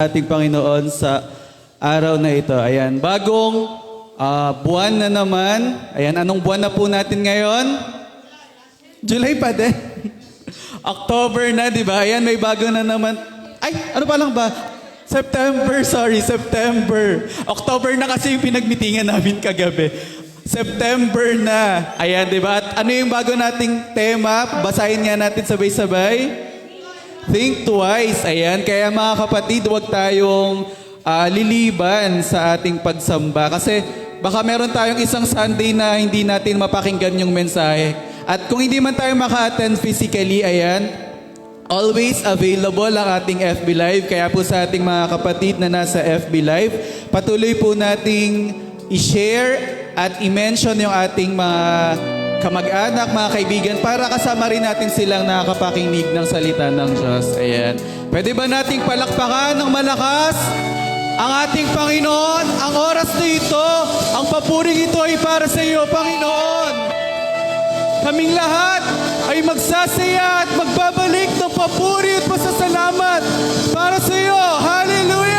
ating Panginoon sa araw na ito. Ayan, bagong buwan na naman. Ayan, anong buwan na po natin ngayon? July pa din. October na, di ba? Ayan, may bago na naman. Ay, ano pa lang ba? September. October na kasi yung pinagmitingan namin kagabi. September na. Ayan, di ba? At ano yung bago nating tema? Basahin nga natin sabay-sabay. Think twice. Ayan, kaya mga kapatid, huwag tayong liliban sa ating pagsamba. Kasi baka meron tayong isang Sunday na hindi natin mapakinggan yung mensahe. At kung hindi man tayo maka-attend physically, ayan, always available ang ating FB Live. Kaya po sa ating mga kapatid na nasa FB Live, patuloy po nating i-share at i-mention yung ating mga kamag-anak, mga kaibigan, para kasama rin natin silang nakakapakinig ng salita ng Diyos. Ayan. Pwede ba nating palakpakan ng malakas ang ating Panginoon? Ang oras na ito, ang papuring ito ay para sa iyo, Panginoon. Kaming lahat ay magsasaya at magbabalik ng papuri at pasasalamat para sa iyo. Hallelujah!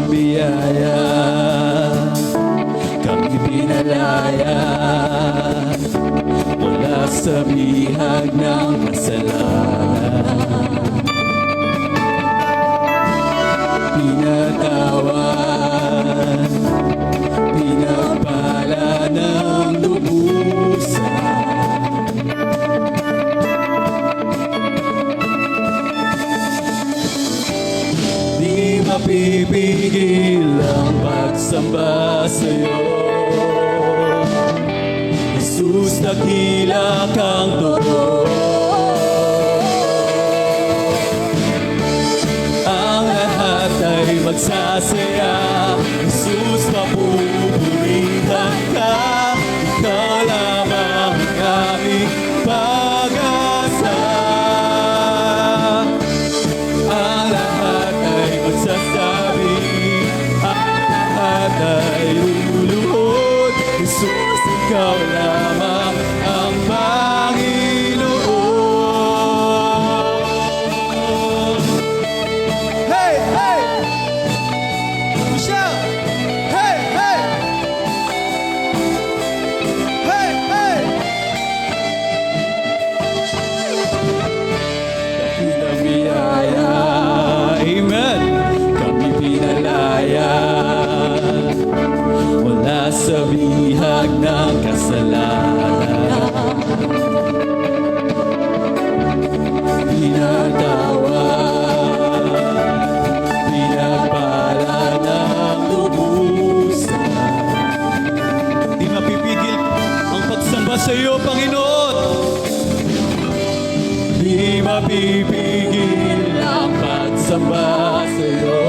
Biyaya, kami pinalaya mula sa bihag ng kasalanan. Pinatawan, pinagpala ng lubusan. Di mapipigil ang pagsamba sa'yo, Jesus, dakila kang totoo. Ang lahat ay magsasaya, Jesus, papupurihan ka. Ikaw lamang ang aming pag-asa. Ang lahat ay magsasabi, ang lahat ay luluhod, Jesus, ikaw lamang ang Panginoon. Hey, hey! Michelle! Hey, hey! Hey, hey! Dakilang biyaya, amen, kami pinalaya wala sa bihag ng kasalanan. Pinatawad, pinagpala ng lubusan. Di mapipigil ang pagsamba sa iyo, Panginoon. Di mapipigil ang pagsamba sa iyo,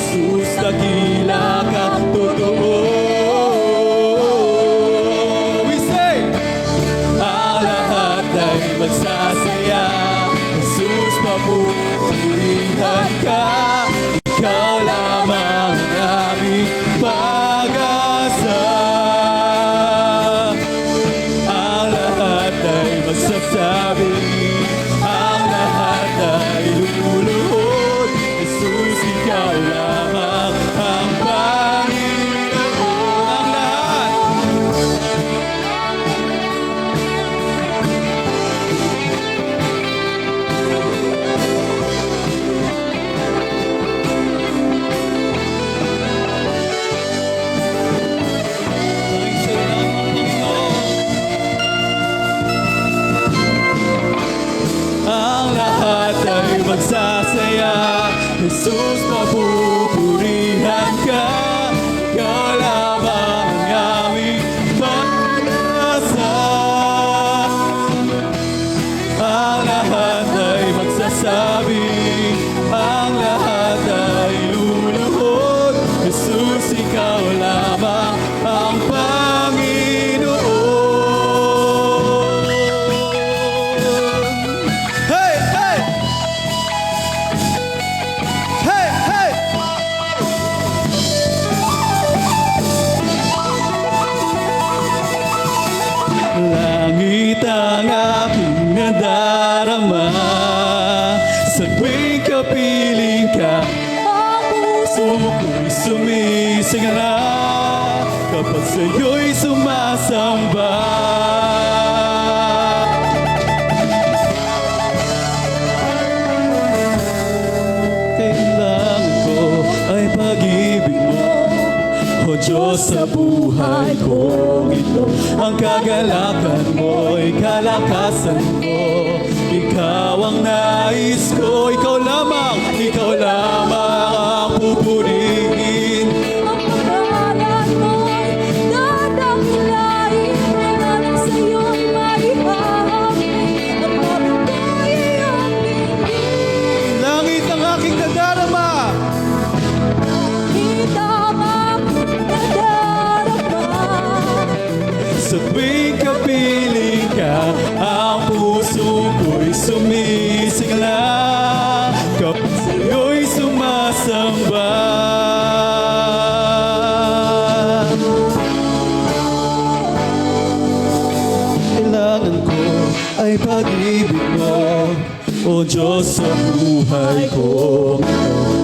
Jesus, dakila kang totoo. We say, ang lahat ay magsasaya, Jesus, papupurihan ka. Ikaw lamang ang aming pag-asa. Ang lahat ay magsasabi, ang lahat ay luluhod, Jesus, ikaw lamang ang Panginoon. Ang lahat. Ang lahat ay magsasaya, Jesus, papupurihan ka. Ikaw lamang ang aming pag-asa. Ang Langit ang aking nadarama sa tuwing kapiling ka. Ang puso ko'y sumisigla kapag sa'yo'y sumasamba. Kailangan ko ay pag-ibig mo, O Diyos, sa buhay ko ito. Ang kagalakan mo'y kalakasan ko. Ikaw ang nais ko, ikaw lamang ang pupurihin. Ang pangalan mo'y dadakilain, wala nang sa'yo'y maihahamon. Ang labing ko'y iyong dinggin. Langit ang aking nadarama, Langit ang aking nadarama. sa tuwing kapiling ka, ang puso ko'y sumisigla kapag sa'yo'y sumasamba. Kailangan ko ay pag-ibig mo, O Diyos, sa buhay ko.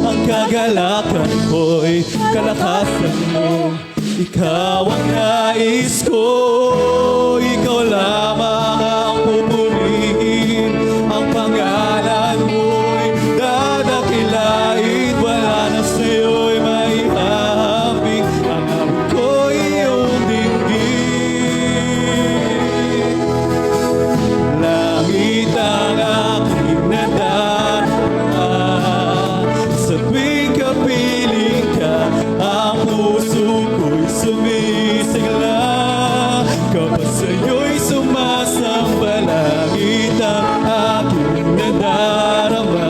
Ang kagalakan ko'y kalakasan mo. Ikaw ang nais ko, ikaw lamang ang pupurihin. Ang pangalan mo'y dadakilain, wala na sa'yo'y maihahambing. Ang awit ko'y iyong dinggin. Langit ang aking nadarama, sa tuwing kapiling ka, ang puso ko'y sumisigla kapag sa'yo'y sumasamba. Langit ang aking nadarama,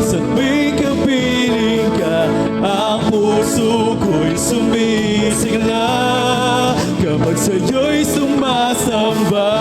sa tuwing kapiling ka, ang puso ko'y sumisigla kapag sa'yo'y sumasamba.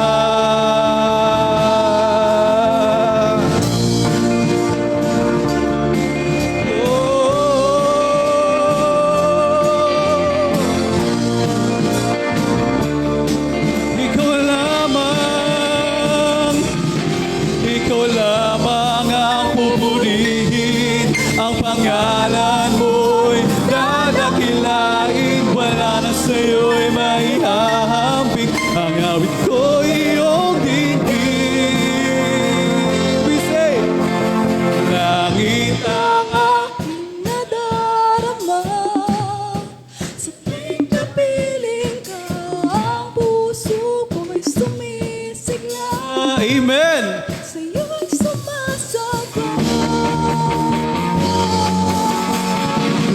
Ikaw lamang ang pupurihin. Ang pangalan mo'y dadakilain, wala na sa'yo'y maihahambing. Ang awit ko'y iyong dinggin. We say, langit ang Nadarama sa tuwing kapiling ka, ang puso ko'y sumisigla. Amen. Sa'yo'y sumasamba.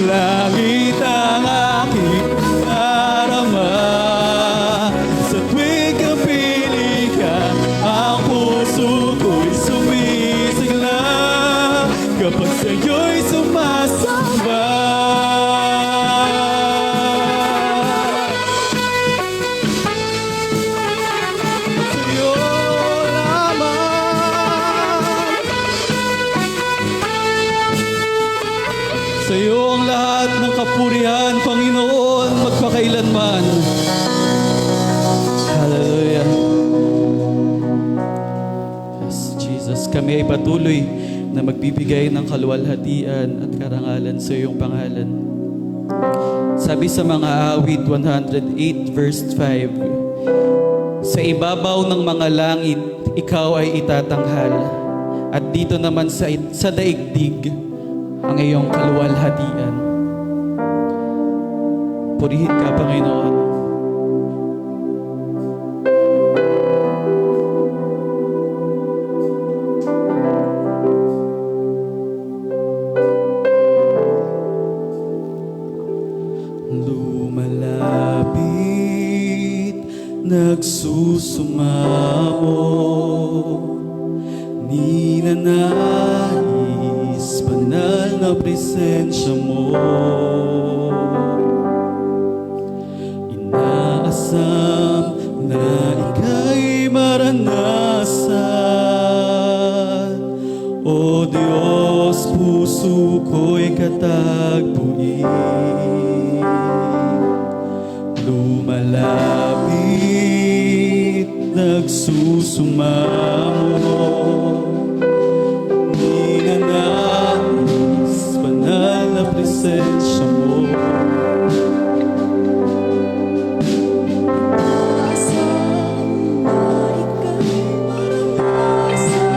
Langit ang aking nadarama, sa tuwing kapiling ka, ang puso ko'y sumisigla kapag sa'yo'y sumasamba. Sa'yo lamang, sa'yo ang lahat ng kapurihan, Panginoon, magpakailanman. Hallelujah. Yes, Jesus, kami ay patuloy na magbibigay ng kaluwalhatian at karangalan sa iyong pangalan. Sabi sa mga awit 108 verse 5, sa ibabaw ng mga langit, ikaw ay itatanghal, at dito naman sa daigdig, ang iyong kaluwalhatian. Purihin ka, Panginoon. Lumalapit, nagsusumamo, ninanais, banal na presensya mo. Inaasam na ika'y maranasan, O Diyos, puso ko'y katagpuin. Lumalapit, nagsusumamo. Ninanais banal na presensya mo. Asang na ika'y maranasan.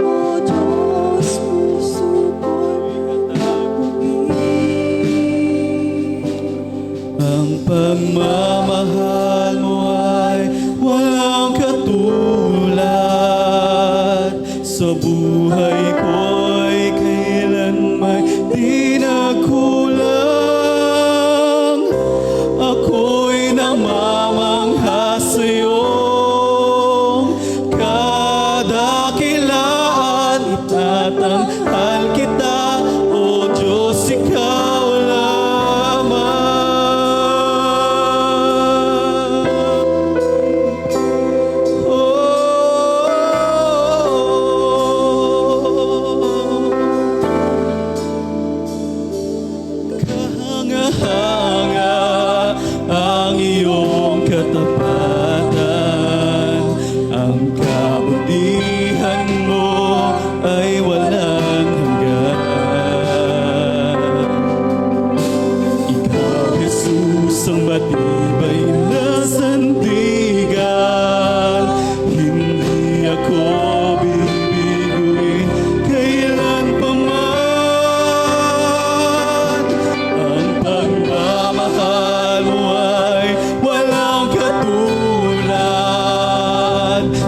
O Diyos, puso ko'y nag-uwi. Ang pagmamahal mo ay walang katulad. Sa buhay ko'y kailanman di nagkulang. Ako'y namamangha sa'yo. Kadakilaan itatanghal kita. O Diyos, ikaw lamang. Kahanga-hanga ang iyong katapatan. Ang kabutihan mo ay walang hanggan. Ikaw, Jesus, ang matibay na sandigan. Hindi ako bibiguin kailan pa man. Ang pagmamahal mo ay walang katulad.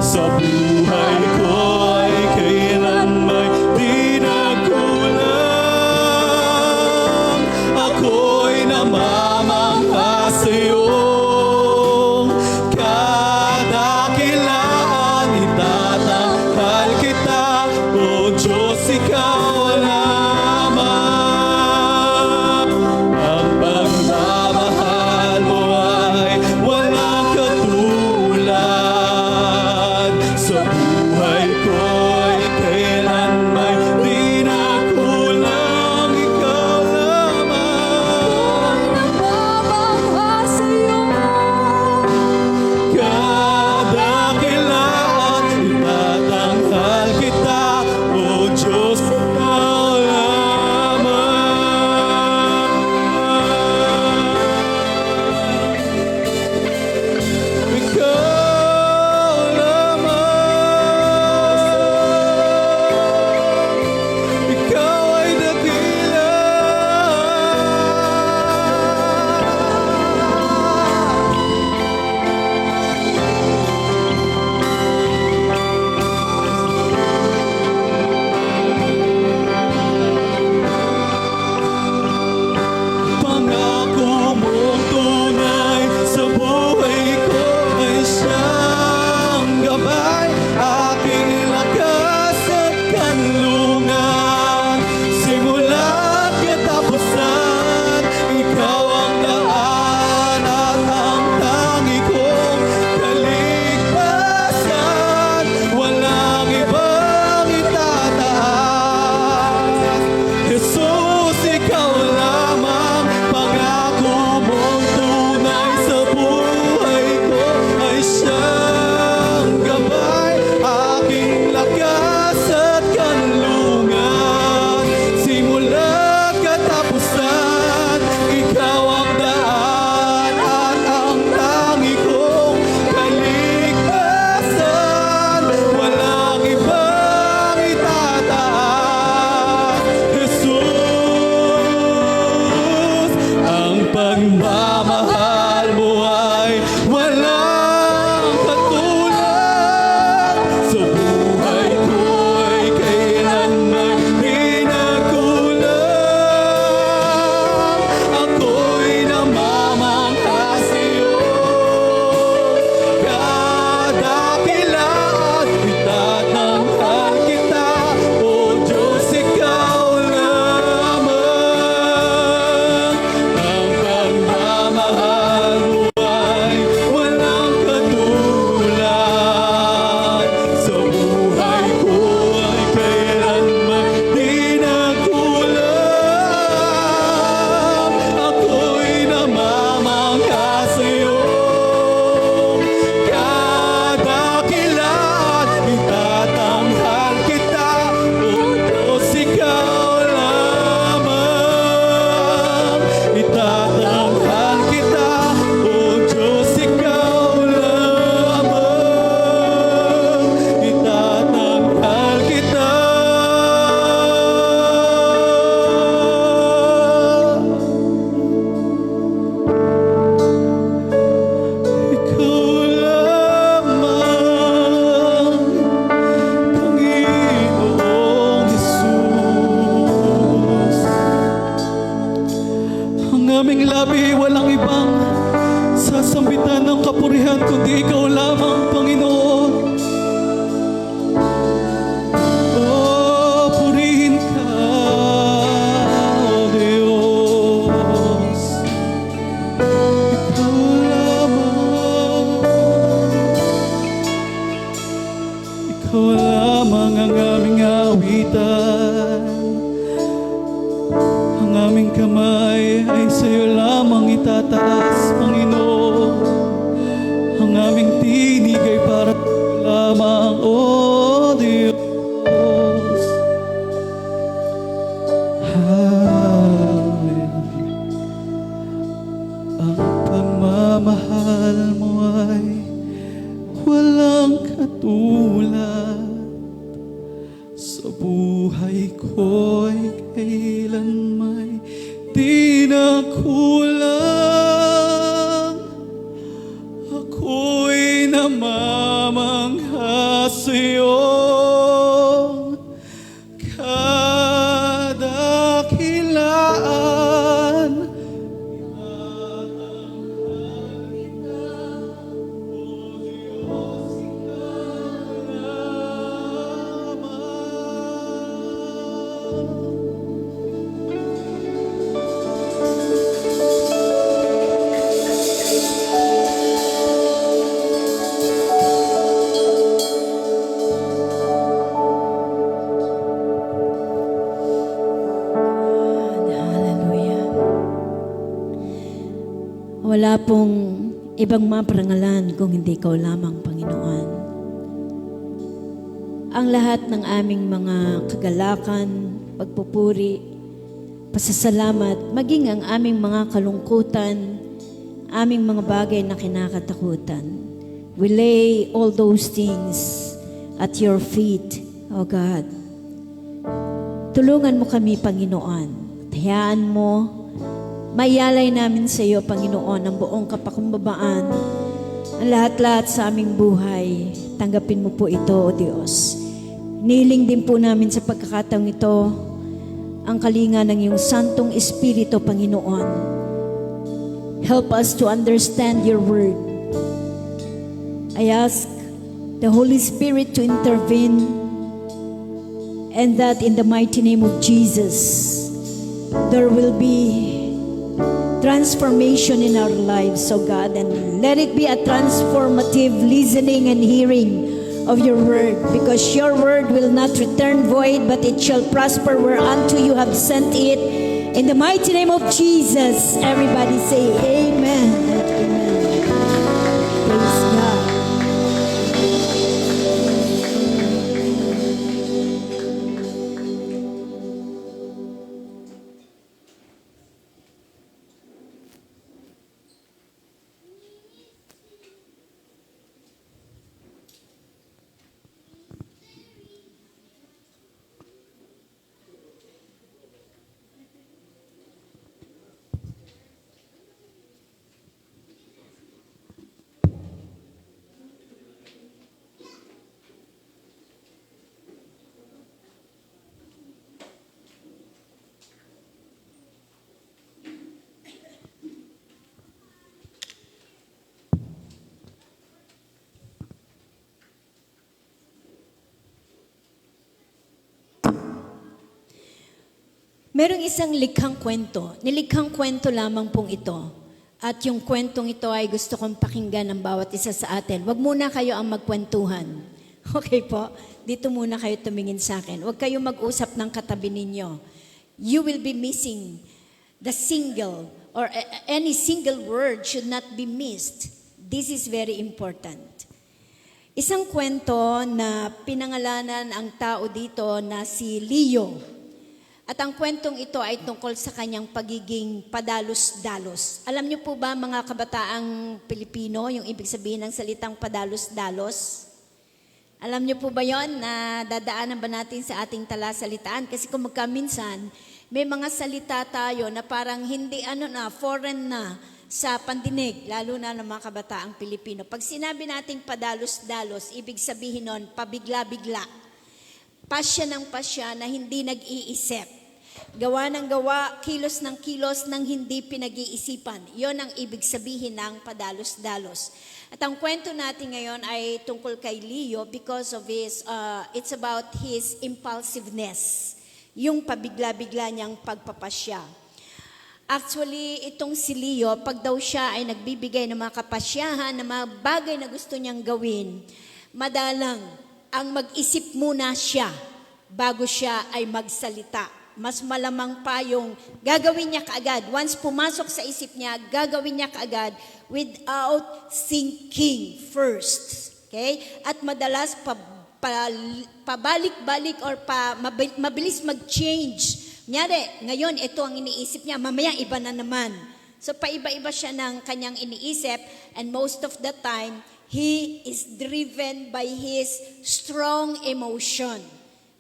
Sa buhay ko ay kailanman di nagkulang. Ako'y namamangha sa'yo. Kadakilaan itatanghal kita. O Diyos, ikaw lamang. Ang pagmamahal mo ay walang katulad. Sa buhay ko'y kailanman di nagkulang. Ikaw lamang. Namamangha sa'yo. Kadakilaan itatanghal kita. O Diyos, ikaw lamang. Ikaw lamang. Ikaw ay dakila. Pangako mong tunay sa buhay ko ay siyang gabay. Aking lakas at kanlungan. Simula't katapusan, ikaw ang daan at ang tangi kong kaligtasan. Walang ibang itataas. Jesus, ikaw lamang. Pangako mong tunay sa buhay ko ay siyang gabay. Aking lakas at kanlungan. Simula't katapusan, ikaw ang daan at ang tangi kong kaligtasan. Walang ibang itataas. Jesus, ang pagmamahal mo ay walang katulad. Sa buhay ko'y kailanman di nagkulang. Ako'y namamangha sa'yo. Kadakilaan itatanghal kita. O Diyos, ikaw lamang. Ang pagmamahal Diyos, Panginoon. Ang aming tinig ay para lamang, O Diyos. Hallelujah. Ang pagmamahal mo ay walang katulad. Sa buhay ko'y kailan may di nakulang. Ako'y namamangha sa'yong kadakilaan. Hallelujah. Wala pong ibang maparangalan kung hindi ikaw lamang, Panginoon. Ang lahat ng aming mga kagalakan, pagpupuri, pasasalamat, maging ang aming mga kalungkutan, aming mga bagay na kinakatakutan. We lay all those things at your feet, O God. Tulungan mo kami, Panginoon. Hayaan mo, mayalay namin sa iyo, Panginoon, ang buong kapakumbabaan, ang lahat-lahat sa aming buhay. Tanggapin mo po ito, O Diyos. Niling din po namin sa pagkakataong ito ang kalinga ng iyong Santong Espiritu, Panginoon. Help us to understand your word. I ask the Holy Spirit to intervene, and that in the mighty name of Jesus, there will be transformation in our lives, oh God, and let it be a transformative listening and hearing of your word, because your word will not return void, but it shall prosper whereunto you have sent it. In the mighty name of Jesus, everybody say amen and amen. Praise God. Merong isang likhang kwento. Nilikhang kwento lamang pong ito. At yung kwentong ito ay gusto kong pakinggan ng bawat isa sa atin. Huwag muna kayo ang magkwentuhan. Okay po? Dito muna kayo tumingin sa akin. Huwag kayo mag-usap ng katabi ninyo. You will be missing the single or any single word should not be missed. This is very important. Isang kwento na pinangalanan ang tao dito na si Leo. At ang kwentong ito ay tungkol sa kanyang pagiging padalos-dalos. Alam niyo po ba, mga kabataang Pilipino, yung ibig sabihin ng salitang padalos-dalos? Alam niyo po ba yon na dadaanan ba natin sa ating talasalitaan? Kasi kung magkaminsan, may mga salita tayo na parang hindi foreign na sa pandinig, lalo na ng mga kabataang Pilipino. Pag sinabi nating padalos-dalos, ibig sabihin nun, pabigla-bigla. Pasya ng pasya na hindi nag-iisip. Gawa ng gawa, kilos ng kilos ng hindi pinag-iisipan. Yon ang ibig sabihin ng padalos-dalos. At ang kwento natin ngayon ay tungkol kay Leo because of it's about his impulsiveness. Yung pabigla-bigla niyang pagpapasya. Actually, itong si Leo, pag daw siya ay nagbibigay ng mga kapasyahan, ng mga bagay na gusto niyang gawin, madalang ang mag-isip muna siya bago siya ay magsalita. mas malamang pa yung gagawin niya kaagad. Once pumasok sa isip niya, gagawin niya kaagad without thinking first. Okay? At madalas pabalik-balik or mabilis mag-change. Kunyari, ngayon ito ang iniisip niya, mamaya iba na naman. So paiba-iba siya ng kanyang iniisip, and most of the time, he is driven by his strong emotion.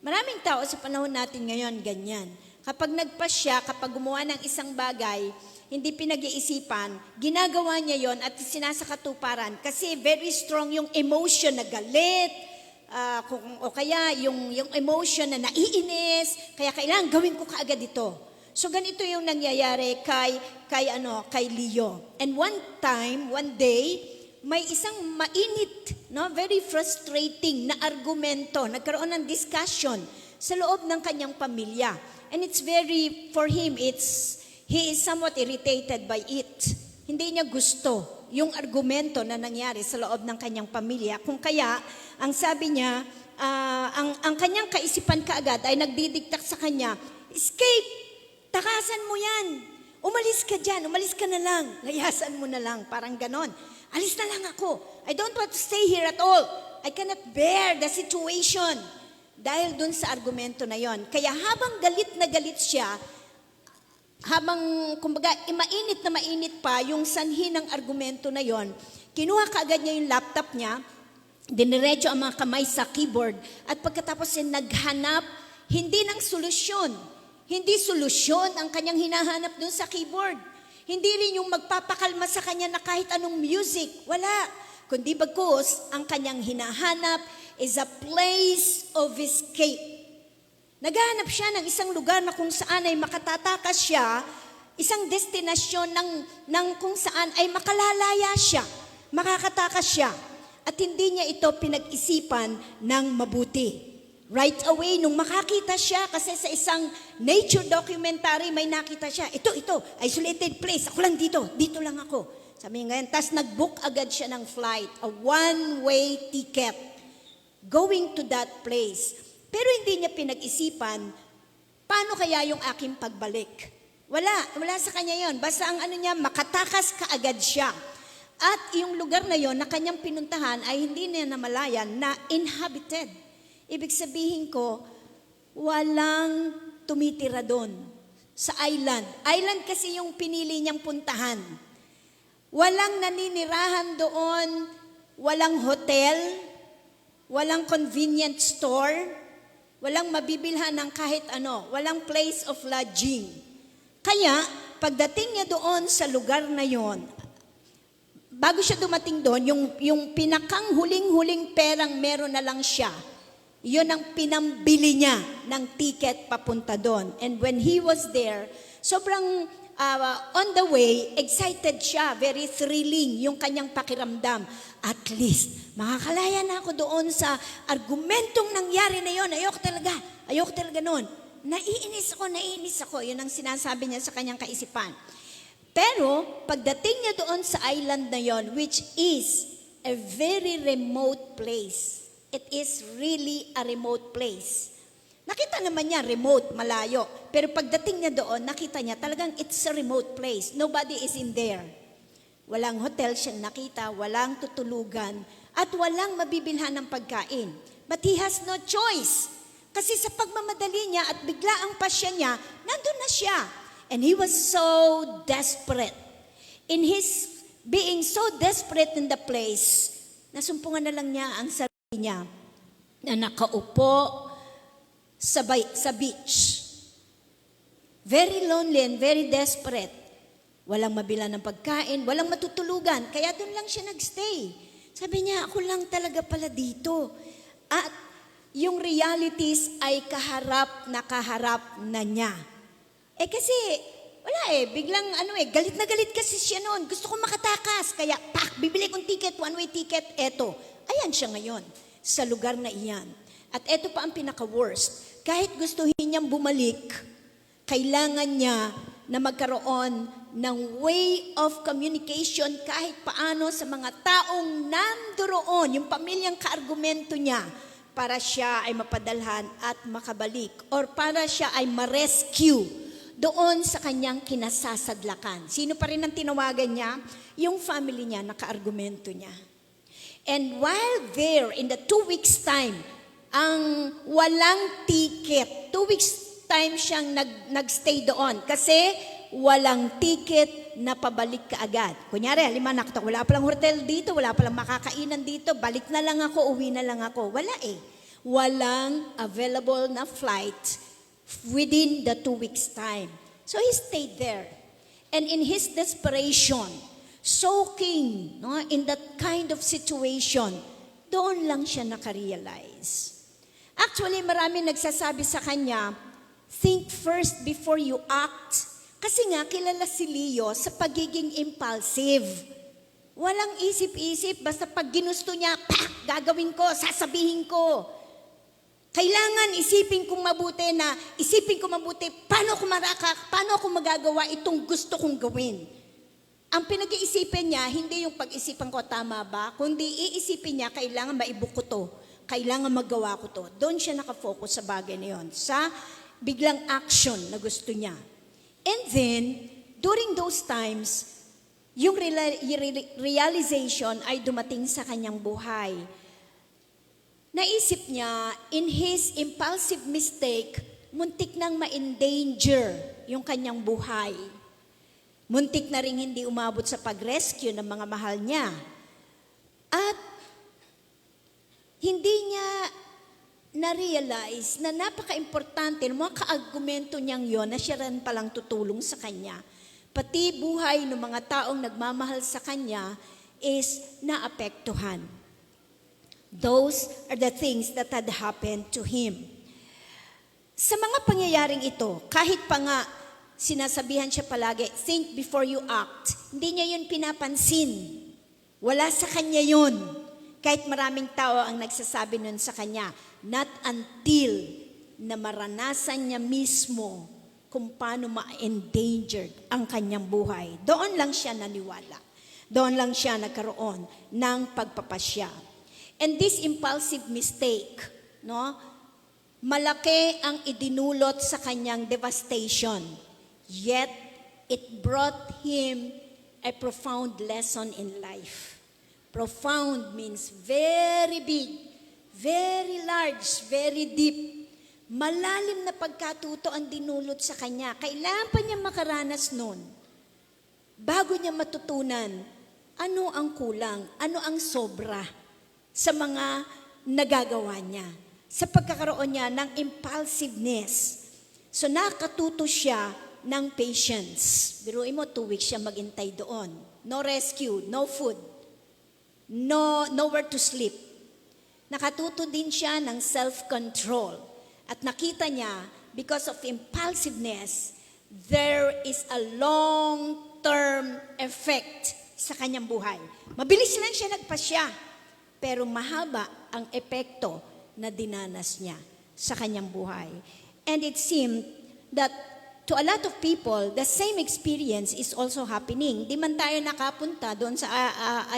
Maraming tao sa panahon natin ngayon ganyan. Kapag nagpasya, kapag gumawa ng isang bagay, hindi pinag-iisipan, ginagawa niya yon at sinasakatuparan kasi very strong yung emotion na galit, o kaya yung emotion na naiinis, kaya kailangan gawin ko kaagad ito. So ganito yung nangyayari kay Leo. And one day, may isang mainit, very frustrating na argumento, nagkaroon ng discussion sa loob ng kanyang pamilya. And for him, he is somewhat irritated by it. Hindi niya gusto yung argumento na nangyari sa loob ng kanyang pamilya. Kung kaya, ang sabi niya, ang kanyang kaisipan kaagad ay nagdidiktak sa kanya, escape! Takasan mo yan. Umalis ka dyan. Umalis ka na lang. Layasan mo na lang. Parang ganon. Alis na lang ako. I don't want to stay here at all. I cannot bear the situation. Dahil dun sa argumento na yon. Kaya habang galit na galit siya, habang kumbaga mainit pa yung sanhi ng argumento na yon, kinuha kaagad niya yung laptop niya, diniretso ang mga kamay sa keyboard, at pagkatapos naghanap, hindi ng solusyon. Hindi solusyon ang kanyang hinahanap dun sa keyboard. Hindi rin yung magpapakalma sa kanya na kahit anong music. Wala. Kundi bagkus, ang kanyang hinahanap is a place of escape. Naghahanap siya ng isang lugar na kung saan ay makatatakas siya, isang destinasyon ng kung saan ay makalalaya siya, makakatakas siya. At hindi niya ito pinag-isipan ng mabuti. Right away, nung makakita siya, kasi sa isang nature documentary, may nakita siya, ito, isolated place, ako lang dito lang ako. Sabi ngayon, tas nag-book agad siya ng flight, a one-way ticket, going to that place. Pero hindi niya pinag-isipan, paano kaya yung aking pagbalik? Wala sa kanya yon. Basta ang niya, makatakas kaagad siya. At yung lugar na yon na kanyang pinuntahan ay hindi niya namalayan na inhabited. Ibig sabihin ko, walang tumitira doon sa island. Island kasi yung pinili niyang puntahan. Walang naninirahan doon, walang hotel, walang convenience store, walang mabibilhan ng kahit ano, walang place of lodging. Kaya, pagdating niya doon sa lugar na yon, bago siya dumating doon, yung pinakang huling-huling perang meron na lang siya. Yun ang pinambili niya ng ticket papunta doon. And when he was there, sobrang on the way, excited siya, very thrilling yung kanyang pakiramdam. At least, makakalaya na ako doon sa argumentong nangyari na yon. Ayoko talaga noon. Naiinis ako. Yun ang sinasabi niya sa kanyang kaisipan. Pero, pagdating niya doon sa island na yon, which is a very remote place, it is really a remote place. Nakita naman niya, remote, malayo. Pero pagdating niya doon, nakita niya talagang it's a remote place. Nobody is in there. Walang hotel siyang nakita, walang tutulugan, at walang mabibilhan ng pagkain. But he has no choice. Kasi sa pagmamadali niya at bigla ang pasya niya, nandun na siya. And he was so desperate. In his being so desperate in the place, nasumpungan na lang niya ang sarili niya na nakaupo sa beach. Very lonely and very desperate. Walang mabila ng pagkain, walang matutulugan. Kaya doon lang siya nagstay. Sabi niya, ako lang talaga pala dito. At yung realities ay kaharap na niya. Kasi biglang galit na galit kasi siya noon. Gusto ko makatakas. Kaya, bibili kong ticket, one-way ticket, eto. Ayan siya ngayon, sa lugar na iyan. At eto pa ang pinaka-worst. Kahit gustuhin niyang bumalik, kailangan niya na magkaroon ng way of communication kahit paano sa mga taong nandoroon, yung pamilyang kaargumento niya, para siya ay mapadalhan at makabalik or para siya ay ma-rescue doon sa kanyang kinasasadlakan. Sino pa rin ang tinawagan niya? Yung family niya, naka-argumento niya. And while there, in the 2 weeks time, ang walang ticket, 2 weeks time siyang nagstay doon kasi walang ticket na pabalik ka agad. Kunyari, nakita ko, wala palang hotel dito, wala palang makakainan dito, balik na lang ako, uwi na lang ako. Wala eh. Walang available na flight within the 2 weeks time. So he stayed there. And in his desperation, soaking in that kind of situation, doon lang siya nakarealize. Actually, marami nagsasabi sa kanya, think first before you act. Kasi nga, kilala si Leo sa pagiging impulsive. Walang isip-isip, basta pag ginusto niya, gagawin ko, sasabihin ko. Kailangan isipin kong mabuti, paano ako magagawa itong gusto kong gawin. Ang pinag-iisipin niya, hindi yung pag-isipan ko tama ba, kundi iisipin niya, kailangan maibuk ko to, kailangan magawa ko to. Doon siya nakafocus sa bagay na yun, sa biglang action na gusto niya. And then, during those times, yung realization ay dumating sa kanyang buhay. Naisip niya, in his impulsive mistake, muntik nang ma-endanger yung kanyang buhay. Muntik na rin hindi umabot sa pag-rescue ng mga mahal niya. At hindi niya na-realize na napaka-importante ng mga ka-argumento niyang yon na siya rin palang tutulong sa kanya. Pati buhay ng mga taong nagmamahal sa kanya is naapektuhan. Those are the things that had happened to him. Sa mga pangyayaring ito, kahit pa nga sinasabihan siya palagi, think before you act, hindi niya yun pinapansin. Wala sa kanya yun. Kahit maraming tao ang nagsasabi nun sa kanya, not until na maranasan niya mismo kung paano ma-endangered ang kanyang buhay. Doon lang siya naniwala. Doon lang siya nagkaroon ng pagpapasya. And this impulsive mistake, malaki ang idinulot sa kanyang devastation. Yet, it brought him a profound lesson in life. Profound means very big, very large, very deep. Malalim na pagkatuto ang dinulot sa kanya. Kailangan pa niya makaranas nun. Bago niya matutunan, ano ang kulang, ano ang sobra sa mga nagagawa niya. Sa pagkakaroon niya ng impulsiveness. So nakatuto siya ng patience. Biruin mo, 2 weeks siya maghintay doon. No rescue, no food. Nowhere to sleep. Nakatuto din siya ng self-control. At nakita niya, because of impulsiveness, there is a long-term effect sa kanyang buhay. Mabilis lang siya nagpasya, pero mahaba ang epekto na dinanas niya sa kanyang buhay. And it seemed that to a lot of people, the same experience is also happening. Di man tayo nakapunta doon sa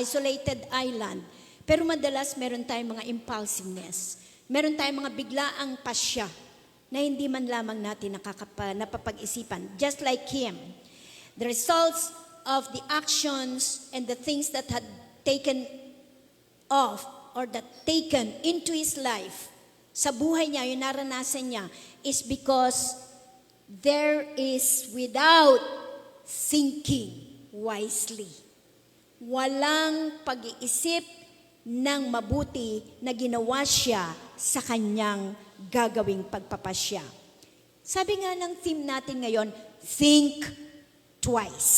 isolated island, pero madalas meron tayong mga impulsiveness. Meron tayong mga biglaang pasya na hindi man lamang natin napapag-isipan. Just like him. The results of the actions and the things that had taken off or that taken into his life, sa buhay niya, yung naranasan niya, is because there is without thinking wisely. Walang pag-iisip ng mabuti na ginawa siya sa kanyang gagawing pagpapasya. Sabi nga ng theme natin ngayon, think twice.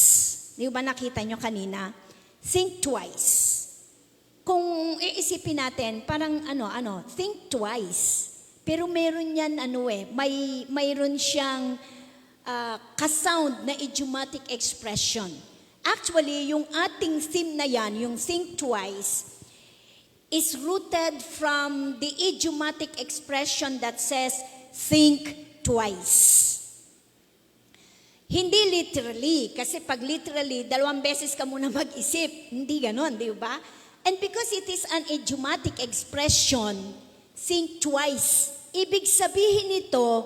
Di ba nakita nyo kanina? Think twice. Kung iisipin natin, parang think twice. Pero meron yan, mayroon siyang kasound na idiomatic expression. Actually, yung ating theme na yan, yung think twice, is rooted from the idiomatic expression that says, think twice. Hindi literally, kasi pag literally, 2 beses ka muna mag-isip. Hindi ganon, di ba? And because it is an idiomatic expression, Think twice. Ibig sabihin nito,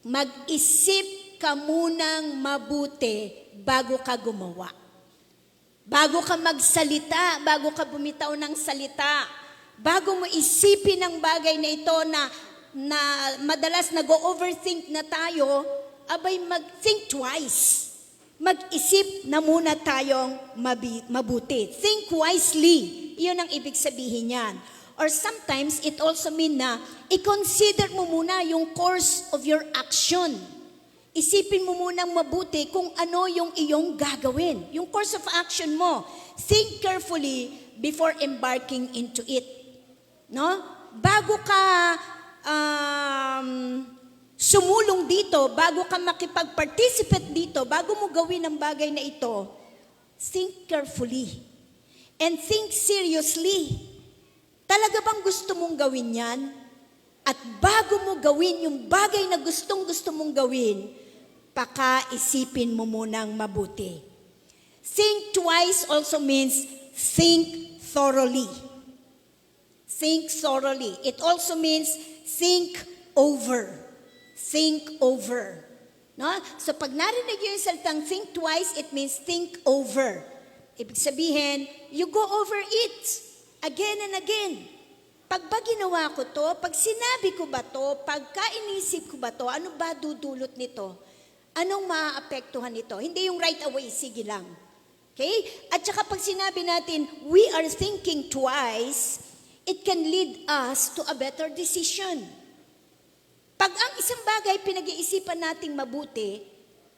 mag-isip ka munang mabuti bago ka gumawa. Bago ka magsalita, bago ka bumitaw ng salita, bago mo isipin ang bagay na ito na madalas nag-overthink na tayo, abay mag-think twice. Mag-isip na muna tayong mabuti. Think wisely. Iyon ang ibig sabihin niyan. Or sometimes, it also mean na i-consider mo muna yung course of your action. Isipin mo munang mabuti kung ano yung iyong gagawin. Yung course of action mo. Think carefully before embarking into it. No? Bago ka sumulong dito, bago ka makipag-participate dito, bago mo gawin ang bagay na ito, think carefully. And think seriously. Talaga bang gusto mong gawin yan? At bago mo gawin yung bagay na gustong-gusto mong gawin, pakaisipin mo munang mabuti. Think twice also means think thoroughly. Think thoroughly. It also means think over. Think over. No? So pag narinig yung salitang think twice, it means think over. Ibig sabihin, you go over it. Again and again. Pag ba ginawa ko to, pag sinabi ko ba to, pagka inisip ko ba to, ano ba dudulot nito? Anong maaapektuhan nito? Hindi yung right away, sige lang. Okay? At saka pag sinabi natin, we are thinking twice, it can lead us to a better decision. Pag ang isang bagay pinag-iisipan nating mabuti,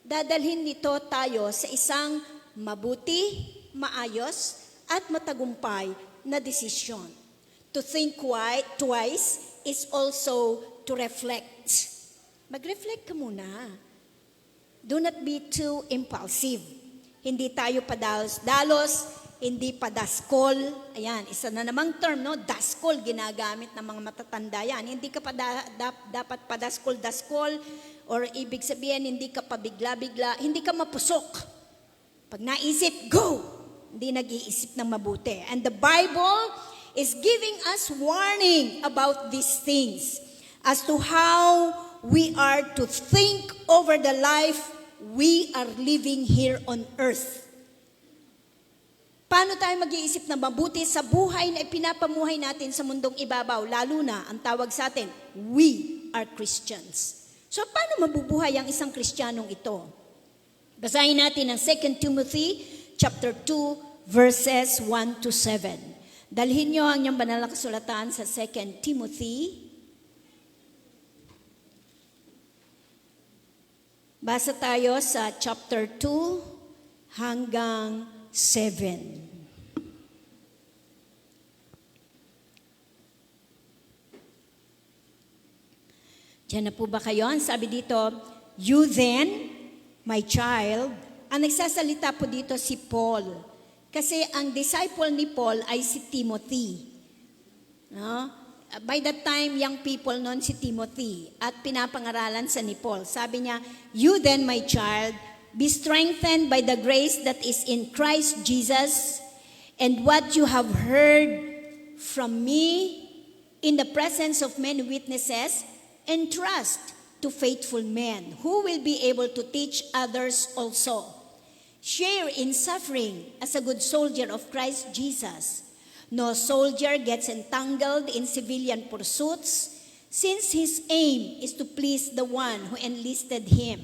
dadalhin nito tayo sa isang mabuti, maayos, at matagumpay na desisyon. To think twice is also to reflect. Mag-reflect ka muna. Do not be too impulsive. Hindi tayo padalos, hindi padaskol. Ayan, isa na namang term, no? Daskol, ginagamit ng mga matatanda yan. Hindi ka pa dapat padaskol-daskol, or ibig sabihin, hindi ka pa bigla-bigla, hindi ka mapusok. Pag naisip, go! Hindi nag-iisip ng mabuti. And the Bible is giving us warning about these things as to how we are to think over the life we are living here on earth. Paano tayo mag-iisip na mabuti sa buhay na ipinapamuhay natin sa mundong ibabaw, lalo na ang tawag sa atin, we are Christians. So paano mabubuhay ang isang Kristiyanong ito? Basahin natin ang 2 Timothy chapter 2, verses 1 to 7. Dalhin nyo ang inyong banal na kasulatan sa 2 Timothy. Basa tayo sa chapter 2 hanggang 7. Diyan na po ba kayo? Ang sabi dito, you then, my child, ang nagsasalita po dito si Paul. Kasi ang disciple ni Paul ay si Timothy. No? By that time, young people noon si Timothy at pinapangaralan sa ni Paul. Sabi niya, you then, my child, be strengthened by the grace that is in Christ Jesus, and what you have heard from me in the presence of many witnesses, entrust to faithful men who will be able to teach others also. Share in suffering as a good soldier of Christ Jesus. No soldier gets entangled in civilian pursuits, since his aim is to please the one who enlisted him.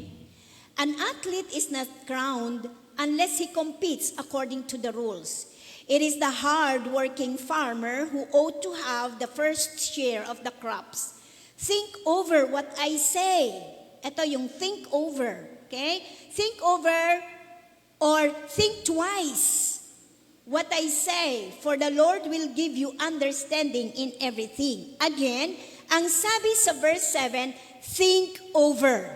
An athlete is not crowned unless he competes according to the rules. It is the hard-working farmer who ought to have the first share of the crops. Think over what I say. Ito yung think over. Okay? Think over or think twice what I say, for the Lord will give you understanding in everything. Again, ang sabi sa verse 7, think over,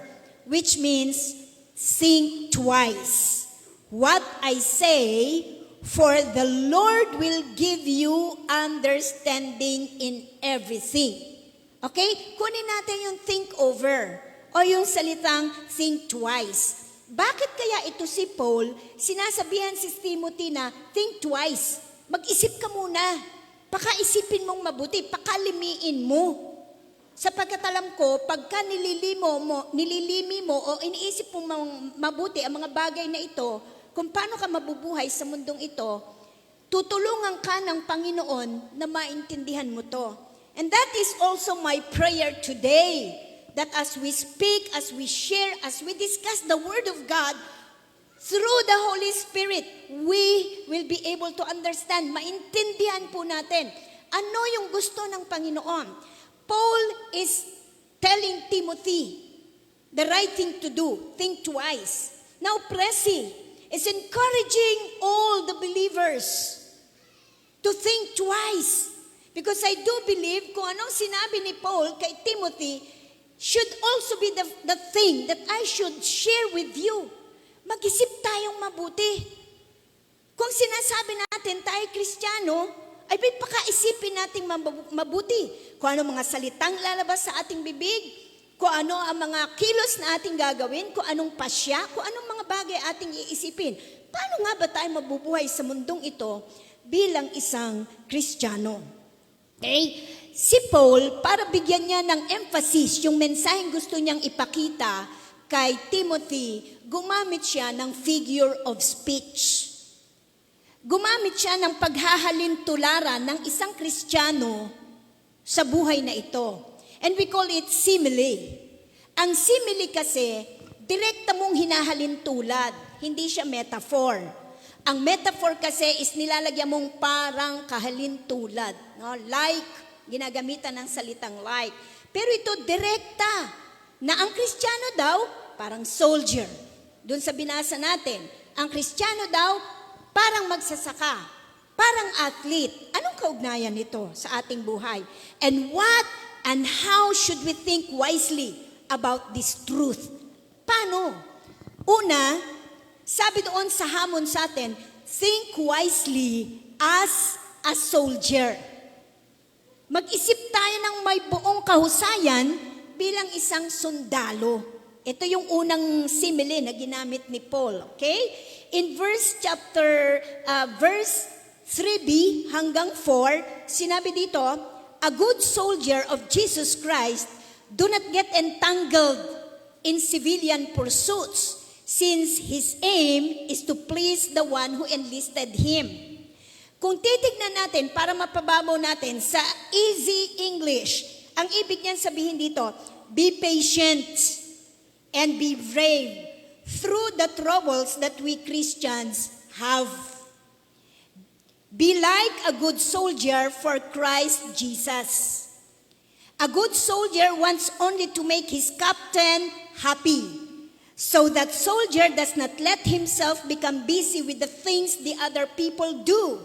which means think twice what I say, for the Lord will give you understanding in everything. Okay? Kunin natin yung think over o yung salitang think twice. Bakit kaya ito si Paul, sinasabihan si Timothy na think twice, mag-isip ka muna. Pakaisipin mong mabuti, pakalimiin mo. Sapagkat alam ko, pagka nililimi mo o iniisip mong mabuti ang mga bagay na ito, kung paano ka mabubuhay sa mundong ito, tutulungan ka ng Panginoon na maintindihan mo to. And that is also my prayer today, that as we speak, as we share, as we discuss the Word of God, through the Holy Spirit, we will be able to understand, maintindihan po natin, ano yung gusto ng Panginoon. Paul is telling Timothy the right thing to do, think twice. Now, Presi is encouraging all the believers to think twice. Because I do believe kung anong sinabi ni Paul kay Timothy should also be the thing that I should share with you. Mag-isip tayong mabuti. Kung sinasabi natin tayo Kristiyano, ay pakaisipin natin mabuti. Kung ano mga salitang lalabas sa ating bibig, kung ano ang mga kilos na ating gagawin, kung anong pasya, kung anong mga bagay ating iisipin. Paano nga ba tayo mabubuhay sa mundong ito bilang isang Kristiyano? Okay? Si Paul, para bigyan niya ng emphasis, yung mensaheng gusto niyang ipakita kay Timothy, gumamit siya ng figure of speech. Gumamit siya ng paghahalintularan ng isang Kristiyano sa buhay na ito. And we call it simile. Ang simile kasi, direkta mong hinahalintulad, hindi siya metaphor. Ang metaphor kasi is nilalagyan mong parang kahalintulad. No? Like, ginagamitan ng salitang like. Pero ito direkta, na ang Kristiyano daw, parang soldier. Doon sa binasa natin, ang Kristiyano daw, parang magsasaka, parang athlete. Anong kaugnayan nito sa ating buhay? And what and how should we think wisely about this truth? Paano? Una, sabi doon sa hamon sa atin, think wisely as a soldier. Mag-isip tayo ng may buong kahusayan bilang isang sundalo. Ito yung unang simile na ginamit ni Paul, okay? In verse 3b hanggang 4, sinabi dito, a good soldier of Jesus Christ do not get entangled in civilian pursuits, since his aim is to please the one who enlisted him. Kung titignan natin, para mapababaw natin, sa easy English, ang ibig niyan sabihin dito, be patient and be brave through the troubles that we Christians have. Be like a good soldier for Christ Jesus. A good soldier wants only to make his captain happy, so that soldier does not let himself become busy with the things the other people do.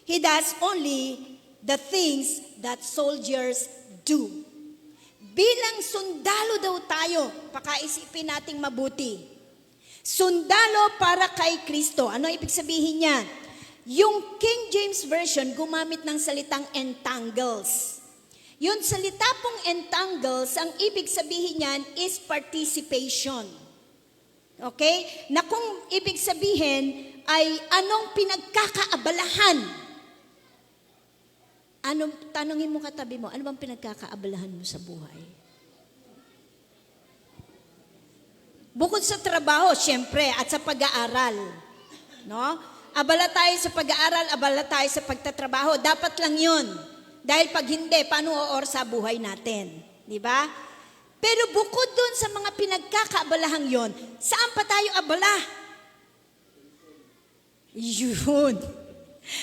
He does only the things that soldiers do. Bilang sundalo daw tayo, pakaisipin nating mabuti. Sundalo para kay Kristo. Ano ibig sabihin niya? Yung King James Version gumamit ng salitang entangles. Yung salita pong entangles, ang ibig sabihin niyan is participation. Okay? Na kung ibig sabihin ay anong pinagkakaabalahan. Tanungin mo katabi mo, ano bang pinagkakaabalahan mo sa buhay? Bukod sa trabaho, syempre, at sa pag-aaral. No? Abala tayo sa pag-aaral, abala tayo sa pagtatrabaho. Dapat lang yun. Dahil pag hindi, paano oor sa buhay natin? Di ba? Pero bukod dun sa mga pinagkakaabalahan yon, saan pa tayo abala? Yun.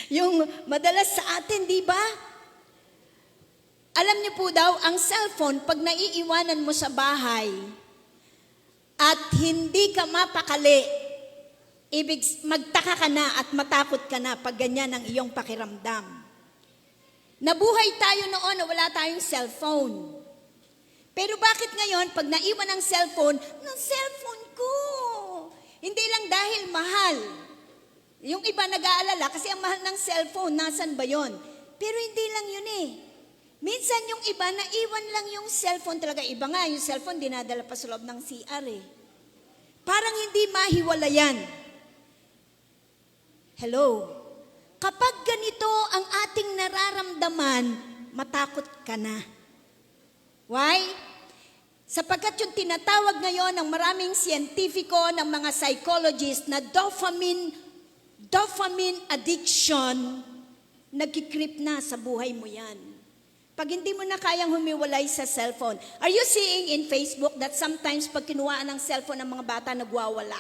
Yung madalas sa atin, di ba? Alam niyo po daw, ang cellphone, pag naiiwanan mo sa bahay at hindi ka mapakali, ibig magtaka ka na at matakot ka na pag ganyan ang iyong pakiramdam. Nabuhay tayo noon na wala tayong cellphone. Pero bakit ngayon, pag naiwan ang cellphone, ng cellphone ko? Hindi lang dahil mahal. Yung iba nag-aalala kasi ang mahal ng cellphone, nasan ba yon? Pero hindi lang yun eh. Minsan yung iba, naiwan lang yung cellphone talaga. Iba nga, yung cellphone dinadala pa sa loob ng CR eh. Parang hindi mahiwalayan. Hello? Kapag ganito ang ating nararamdaman, matakot ka na. Why? Sapagkat yung tinatawag ngayon ng maraming siyentipiko, ng mga psychologist na dopamine addiction, nagkikrip na sa buhay mo yan. Pag hindi mo na kayang humiwalay sa cellphone. Are you seeing in Facebook that sometimes pag kinuhaan ng cellphone ng mga bata, nagwawala?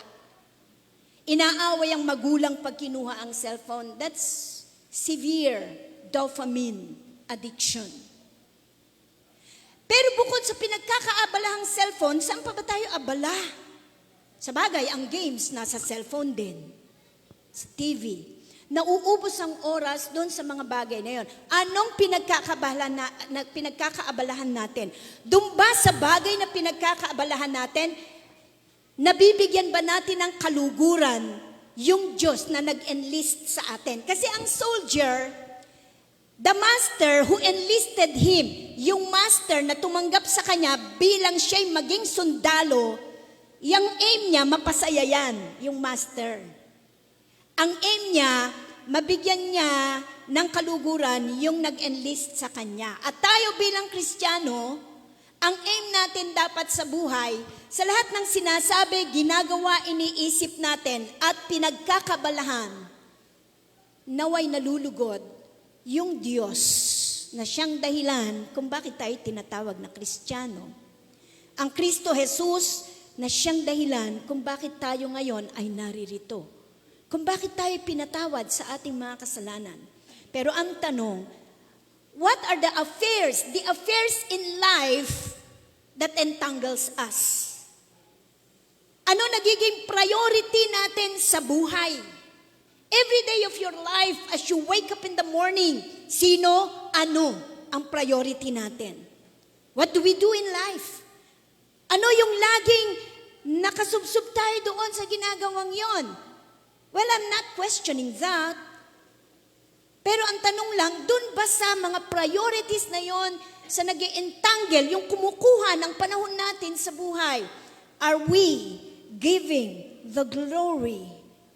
Inaaway ang magulang pag kinuha ang cellphone. That's severe dopamine addiction. Pero bukod sa pinagkakaabalahang cellphone, saan pa ba tayo abala? Sa bagay, ang games nasa cellphone din. Sa TV. Nauubos ang oras doon sa mga bagay na yon. Anong pinagkakaabalahan natin? Doon ba sa bagay na pinagkakaabalahan natin, nabibigyan ba natin ng kaluguran yung Diyos na nag-enlist sa atin? Kasi ang soldier, the master who enlisted him, yung master na tumanggap sa kanya bilang siya'y maging sundalo, yung aim niya, mapasaya yan, yung master. Ang aim niya, mabigyan niya ng kaluguran yung nag-enlist sa kanya. At tayo bilang Kristiyano, ang aim natin dapat sa buhay, sa lahat ng sinasabi, ginagawa, iniisip natin at pinagkakabalahan, naway nalulugod yung Diyos na siyang dahilan kung bakit tayo tinatawag na Kristiyano. Ang Kristo Jesus na siyang dahilan kung bakit tayo ngayon ay naririto. Kung bakit tayo pinatawad sa ating mga kasalanan. Pero ang tanong, what are the affairs in life that entangles us? Ano nagiging priority natin sa buhay? Every day of your life, as you wake up in the morning, sino, ano ang priority natin? What do we do in life? Ano yung laging nakasubsub tayo doon sa ginagawang yon? Well, I'm not questioning that. Pero ang tanong lang, dun ba sa mga priorities na yon, sa nag-entangle, yung kumukuha ng panahon natin sa buhay, are we giving the glory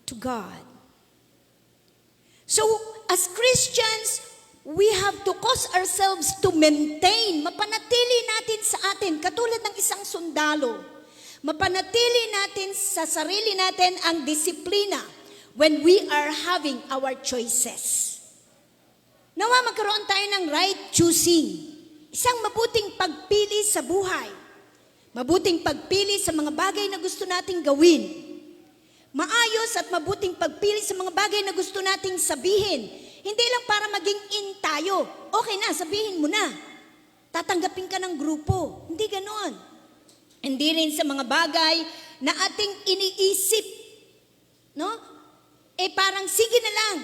to God? So, as Christians, we have to cause ourselves to maintain, mapanatili natin sa atin, katulad ng isang sundalo, mapanatili natin sa sarili natin ang disiplina when we are having our choices. Nawa magkaroon tayo ng right choosing. Isang mabuting pagpili sa buhay. Mabuting pagpili sa mga bagay na gusto nating gawin. Maayos at mabuting pagpili sa mga bagay na gusto nating sabihin. Hindi lang para maging in tayo. Okay na, sabihin mo na. Tatanggapin ka ng grupo. Hindi ganon. Hindi rin sa mga bagay na ating iniisip. No? Parang sige na lang.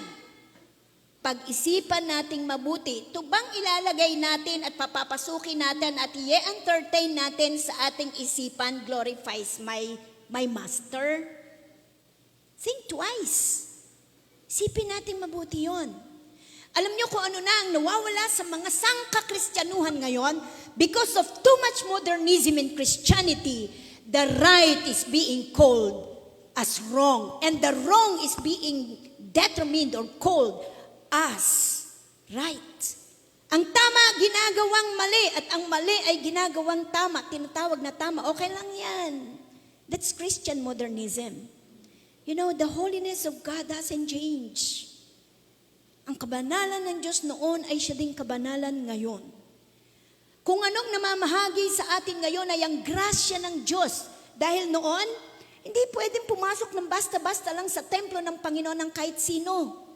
Pag-isipan nating mabuti, ito bang ilalagay natin at papapasukin natin at i-entertain natin sa ating isipan glorifies my master? Think twice. Isipin natin mabuti yon. Alam niyo kung ano na ang nawawala sa mga sangka-Kristyanuhan ngayon? Because of too much modernism in Christianity, the right is being called as wrong. And the wrong is being determined or called as right. Ang tama, ginagawang mali. At ang mali ay ginagawang tama. Tinatawag na tama. Okay lang yan. That's Christian modernism. You know, the holiness of God doesn't change. Ang kabanalan ng Diyos noon ay siya ding kabanalan ngayon. Kung anong namamahagi sa atin ngayon ay ang grasya ng Diyos. Dahil noon, hindi pwedeng pumasok ng basta-basta lang sa templo ng Panginoon ng kahit sino.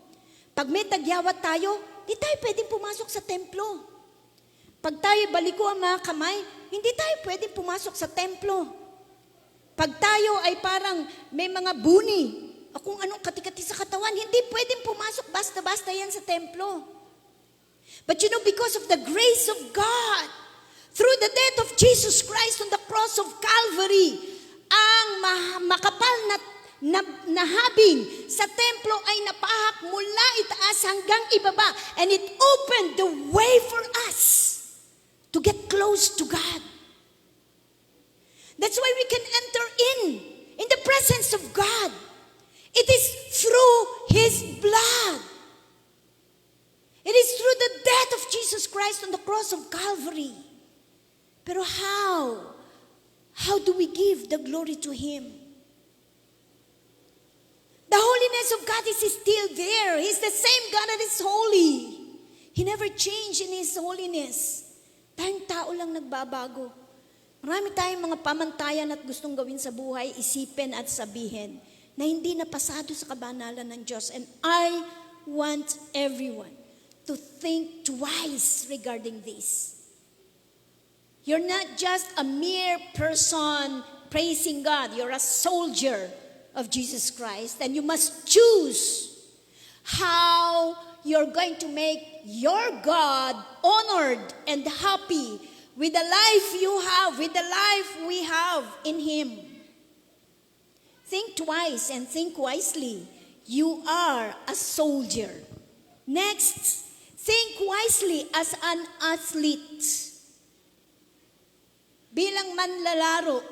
Pag may tagyawat tayo, hindi tayo pwedeng pumasok sa templo. Pag tayo baliko ang mga kamay, hindi tayo pwedeng pumasok sa templo. Pag tayo ay parang may mga buni, o kung anong katikati sa katawan, hindi pwedeng pumasok basta-basta yan sa templo. But you know, because of the grace of God, through the death of Jesus Christ on the cross of Calvary, ang makapal na habing sa templo ay napahak mula itaas hanggang ibaba. And it opened the way for us to get close to God. That's why we can enter in the presence of God. It is through His blood. Christ on the cross of Calvary. Pero how? How do we give the glory to Him? The holiness of God is still there. He's the same God that is holy. He never changed in His holiness. Tayong tao lang nagbabago. Marami tayong mga pamantayan at gustong gawin sa buhay, isipin at sabihin na hindi napasado sa kabanalan ng Diyos. And I want everyone to think twice regarding this. You're not just a mere person praising God. You're a soldier of Jesus Christ. And you must choose how you're going to make your God honored and happy with the life you have, with the life we have in Him. Think twice and think wisely. You are a soldier. Next, think wisely as an athlete. Bilang manlalaro,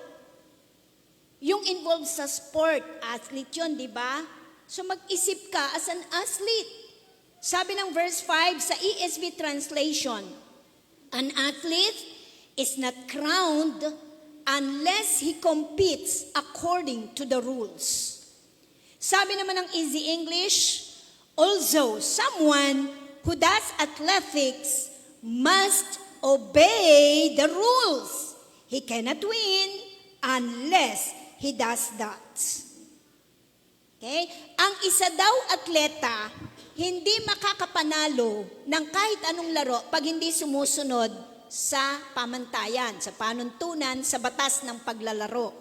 yung involved sa sport, athlete yun, di ba? So mag-isip ka as an athlete. Sabi ng verse 5 sa ESV translation, an athlete is not crowned unless he competes according to the rules. Sabi naman ng Easy English, also someone who does athletics must obey the rules. He cannot win unless he does that. Okay? Ang isa daw atleta, hindi makakapanalo ng kahit anong laro pag hindi sumusunod sa pamantayan, sa panuntunan, sa batas ng paglalaro.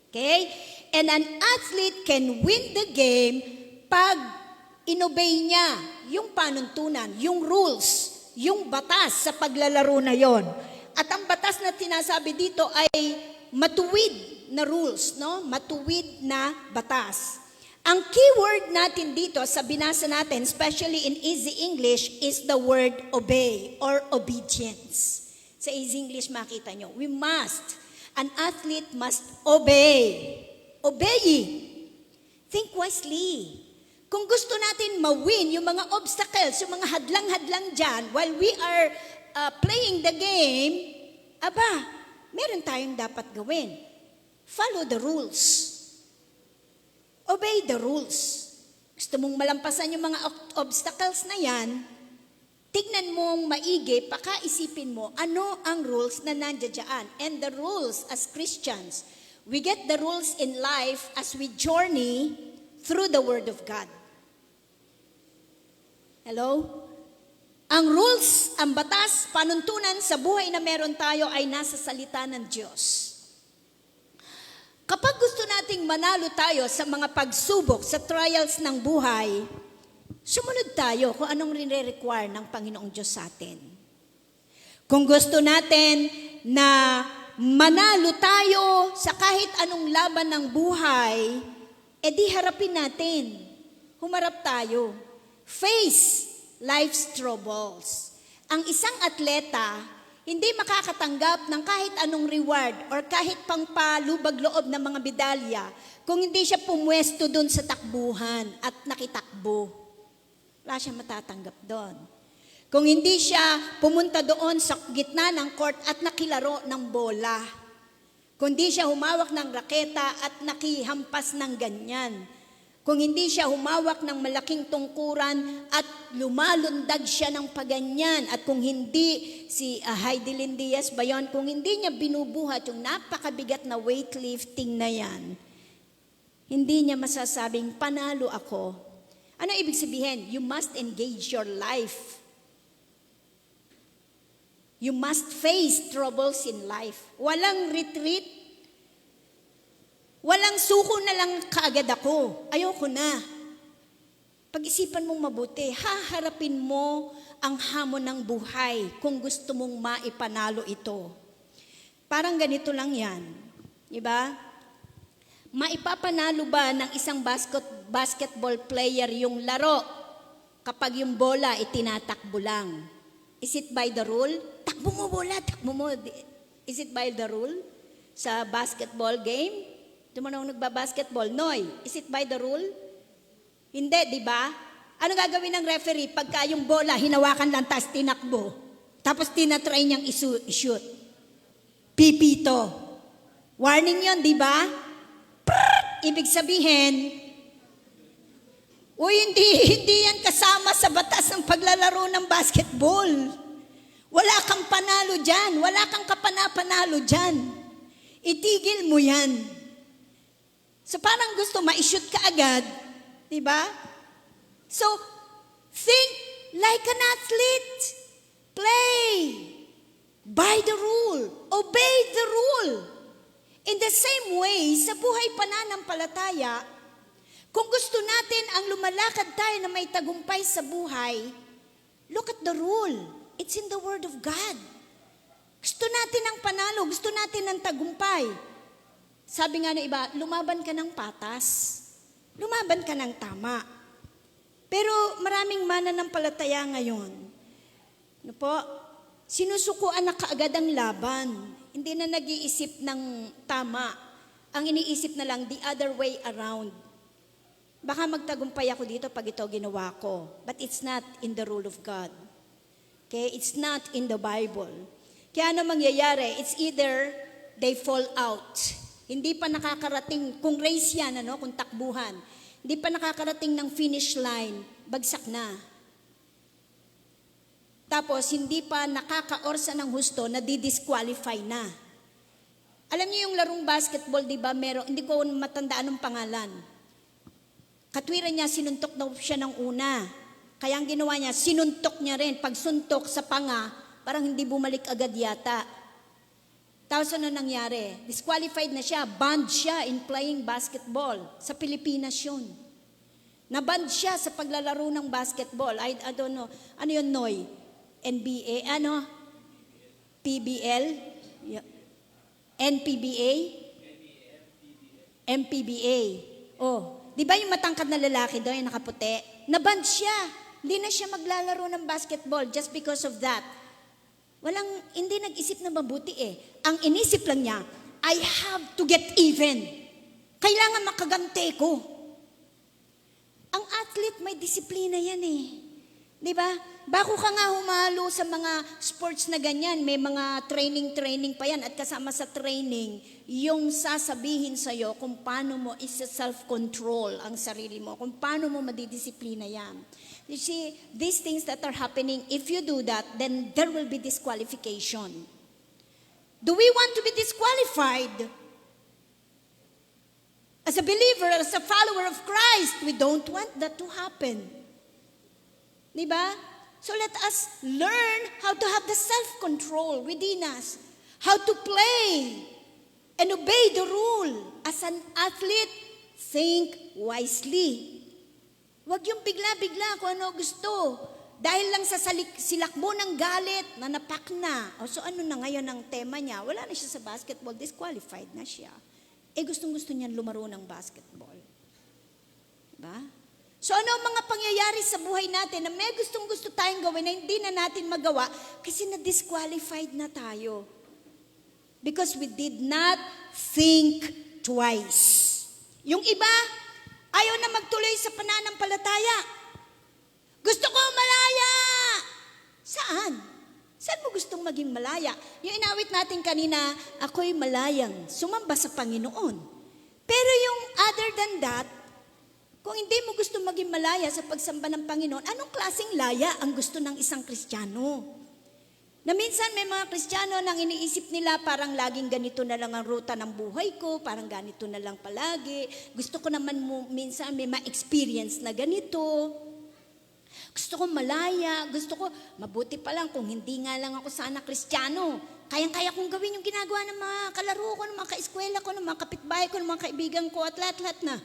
Okay? And an athlete can win the game pag inobey niya yung panuntunan, yung rules, yung batas sa paglalaro na yon. At ang batas na tinasabi dito ay matuwid na rules, no? Matuwid na batas. Ang keyword natin dito sa binasa natin, especially in Easy English, is the word obey or obedience. Sa Easy English makita nyo, an athlete must obey. Obey. Think wisely. Kung gusto natin ma-win yung mga obstacles, yung mga hadlang-hadlang dyan, while we are playing the game, meron tayong dapat gawin. Follow the rules. Obey the rules. Gusto mong malampasan yung mga obstacles na yan, tignan mong maigi, pakaisipin mo, ano ang rules na nandiyan. And the rules as Christians, we get the rules in life as we journey through the Word of God. Hello? Ang rules, ang batas, panuntunan sa buhay na meron tayo ay nasa salita ng Diyos. Kapag gusto nating manalo tayo sa mga pagsubok, sa trials ng buhay, sumunod tayo kung anong rinre-require ng Panginoong Diyos sa atin. Kung gusto natin na manalo tayo sa kahit anong laban ng buhay, edi harapin natin. Humarap tayo. Face life's troubles. Ang isang atleta, hindi makakatanggap ng kahit anong reward or kahit pangpalubag-loob ng mga medalya kung hindi siya pumwesto doon sa takbuhan at nakitakbo. Wala siya matatanggap doon. Kung hindi siya pumunta doon sa gitna ng court at nakilaro ng bola. Kung hindi siya humawak ng raketa at nakihampas ng ganyan. Kung hindi siya humawak ng malaking tungkuran at lumalundag siya ng paganyan. At kung hindi, si Heidi Lindias ba yun? Kung hindi niya binubuhat yung napakabigat na weightlifting na yan, hindi niya masasabing, panalo ako. Ano ibig sabihin? You must engage your life. You must face troubles in life. Walang retreat. Walang suko na lang kaagad ako. Ayoko na. Pag-isipan mong mabuti, haharapin mo ang hamon ng buhay kung gusto mong maipanalo ito. Parang ganito lang yan. Diba? Maipapanalo ba ng isang basketball player yung laro kapag yung bola itinatakbo lang? Is it by the rule? Takbo mo bola, takbo mo. Is it by the rule? Sa basketball game? Tumanong nagbabasketball. Noy, is it by the rule? Hindi, di ba? Ano gagawin ng referee pagka yung bola hinawakan lang tas tinakbo? Tapos tinatry niyang shoot. Pipito. Warning yon, di ba? Ibig sabihin, hindi yan kasama sa batas ng paglalaro ng basketball. Wala kang panalo dyan. Wala kang kapana-panalo dyan. Itigil mo yan. So parang gusto ma-shoot ka agad. Di ba? So, think like an athlete. Play by the rule. Obey the rule. In the same way, sa buhay pananampalataya, kung gusto natin ang lumalakad tayo na may tagumpay sa buhay, look at the rule. It's in the Word of God. Gusto natin ang panalo, gusto natin ang tagumpay. Sabi nga ng iba, lumaban ka ng patas. Lumaban ka ng tama. Pero maraming mananampalataya ngayon, ano po, sinusukuan na kaagad ang laban. Hindi na nag-iisip ng tama. Ang iniisip na lang, the other way around. Baka magtagumpay ako dito pag ito ginawa ko. But it's not in the rule of God. Okay? It's not in the Bible. Kaya ano mangyayari? It's either they fall out. Hindi pa nakakarating, kung race yan, kung takbuhan, hindi pa nakakarating ng finish line, bagsak na. Tapos, hindi pa nakakaorsa ng husto, nadi-disqualify na. Alam niyo yung larong basketball, di ba, hindi ko matandaan ng pangalan. Katwiran niya, sinuntok daw siya ng una. Kaya ang ginawa niya, sinuntok niya rin. Pag suntok sa panga, parang hindi bumalik agad yata. Tapos ano nangyari? Disqualified na siya, banned siya in playing basketball. Sa Pilipinas yun. Nabanned siya sa paglalaro ng basketball. I don't know. Ano yun, Noy? NBA? Ano? PBL? NPBA? MPBA. Oh, di ba yung matangkad na lalaki doon, yung nakaputi? Nabanned siya. Hindi na siya maglalaro ng basketball just because of that. Hindi nag-isip na mabuti eh. Ang inisip lang niya, I have to get even. Kailangan makagante ko. Ang athlete may disiplina yan eh. Di ba? Bago ka nga humalo sa mga sports na ganyan, may mga training pa yan. At kasama sa training, yung sasabihin sa'yo kung paano mo isa-self-control ang sarili mo, kung paano mo madidisiplina yan. You see, these things that are happening, if you do that, then there will be disqualification. Do we want to be disqualified? As a believer, as a follower of Christ, we don't want that to happen. Diba? So let us learn how to have the self-control within us. How to play and obey the rule. As an athlete, think wisely. Huwag yung bigla-bigla kung ano gusto. Dahil lang sa silakbo ng galit, nanapak na. O so ano na ngayon ang tema niya? Wala na siya sa basketball, disqualified na siya. Gustong-gusto niyan lumaro ng basketball. Diba? So ano ang mga pangyayari sa buhay natin na may gustong-gusto tayong gawin na hindi na natin magawa kasi na-disqualified na tayo. Because we did not think twice. Yung iba, ayaw na magtuloy sa pananampalataya. Gusto ko malaya! Saan? Saan mo gustong maging malaya? Yung inawit natin kanina, ako'y malayang sumamba sa Panginoon. Pero yung other than that, kung hindi mo gusto maging malaya sa pagsamba ng Panginoon, anong klaseng laya ang gusto ng isang Kristiyano? Na minsan may mga Kristiyano nang iniisip nila parang laging ganito na lang ang ruta ng buhay ko, parang ganito na lang palagi. Gusto ko naman minsan may ma-experience na ganito. Gusto ko malaya, gusto ko, mabuti pa lang kung hindi nga lang ako sana Kristiyano. Kayang-kaya kong gawin yung ginagawa ng mga kalaro ko, ng mga kaeskwela ko, ng mga kapitbahay ko, ng mga kaibigan ko at lahat-lahat na.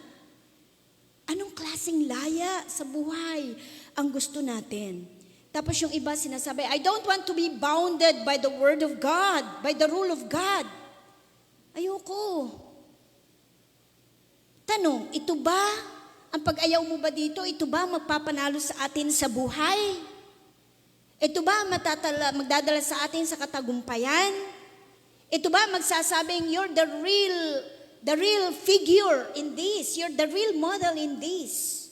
Anong klaseng laya sa buhay ang gusto natin? Tapos yung iba sinasabi, I don't want to be bounded by the word of God, by the rule of God. Ayoko. Tanong, ito ba, ang pag-ayaw mo ba dito, ito ba magpapanalo sa atin sa buhay? Ito ba magdadala sa atin sa katagumpayan? Ito ba magsasabing, you're the real figure in this, you're the real model in this?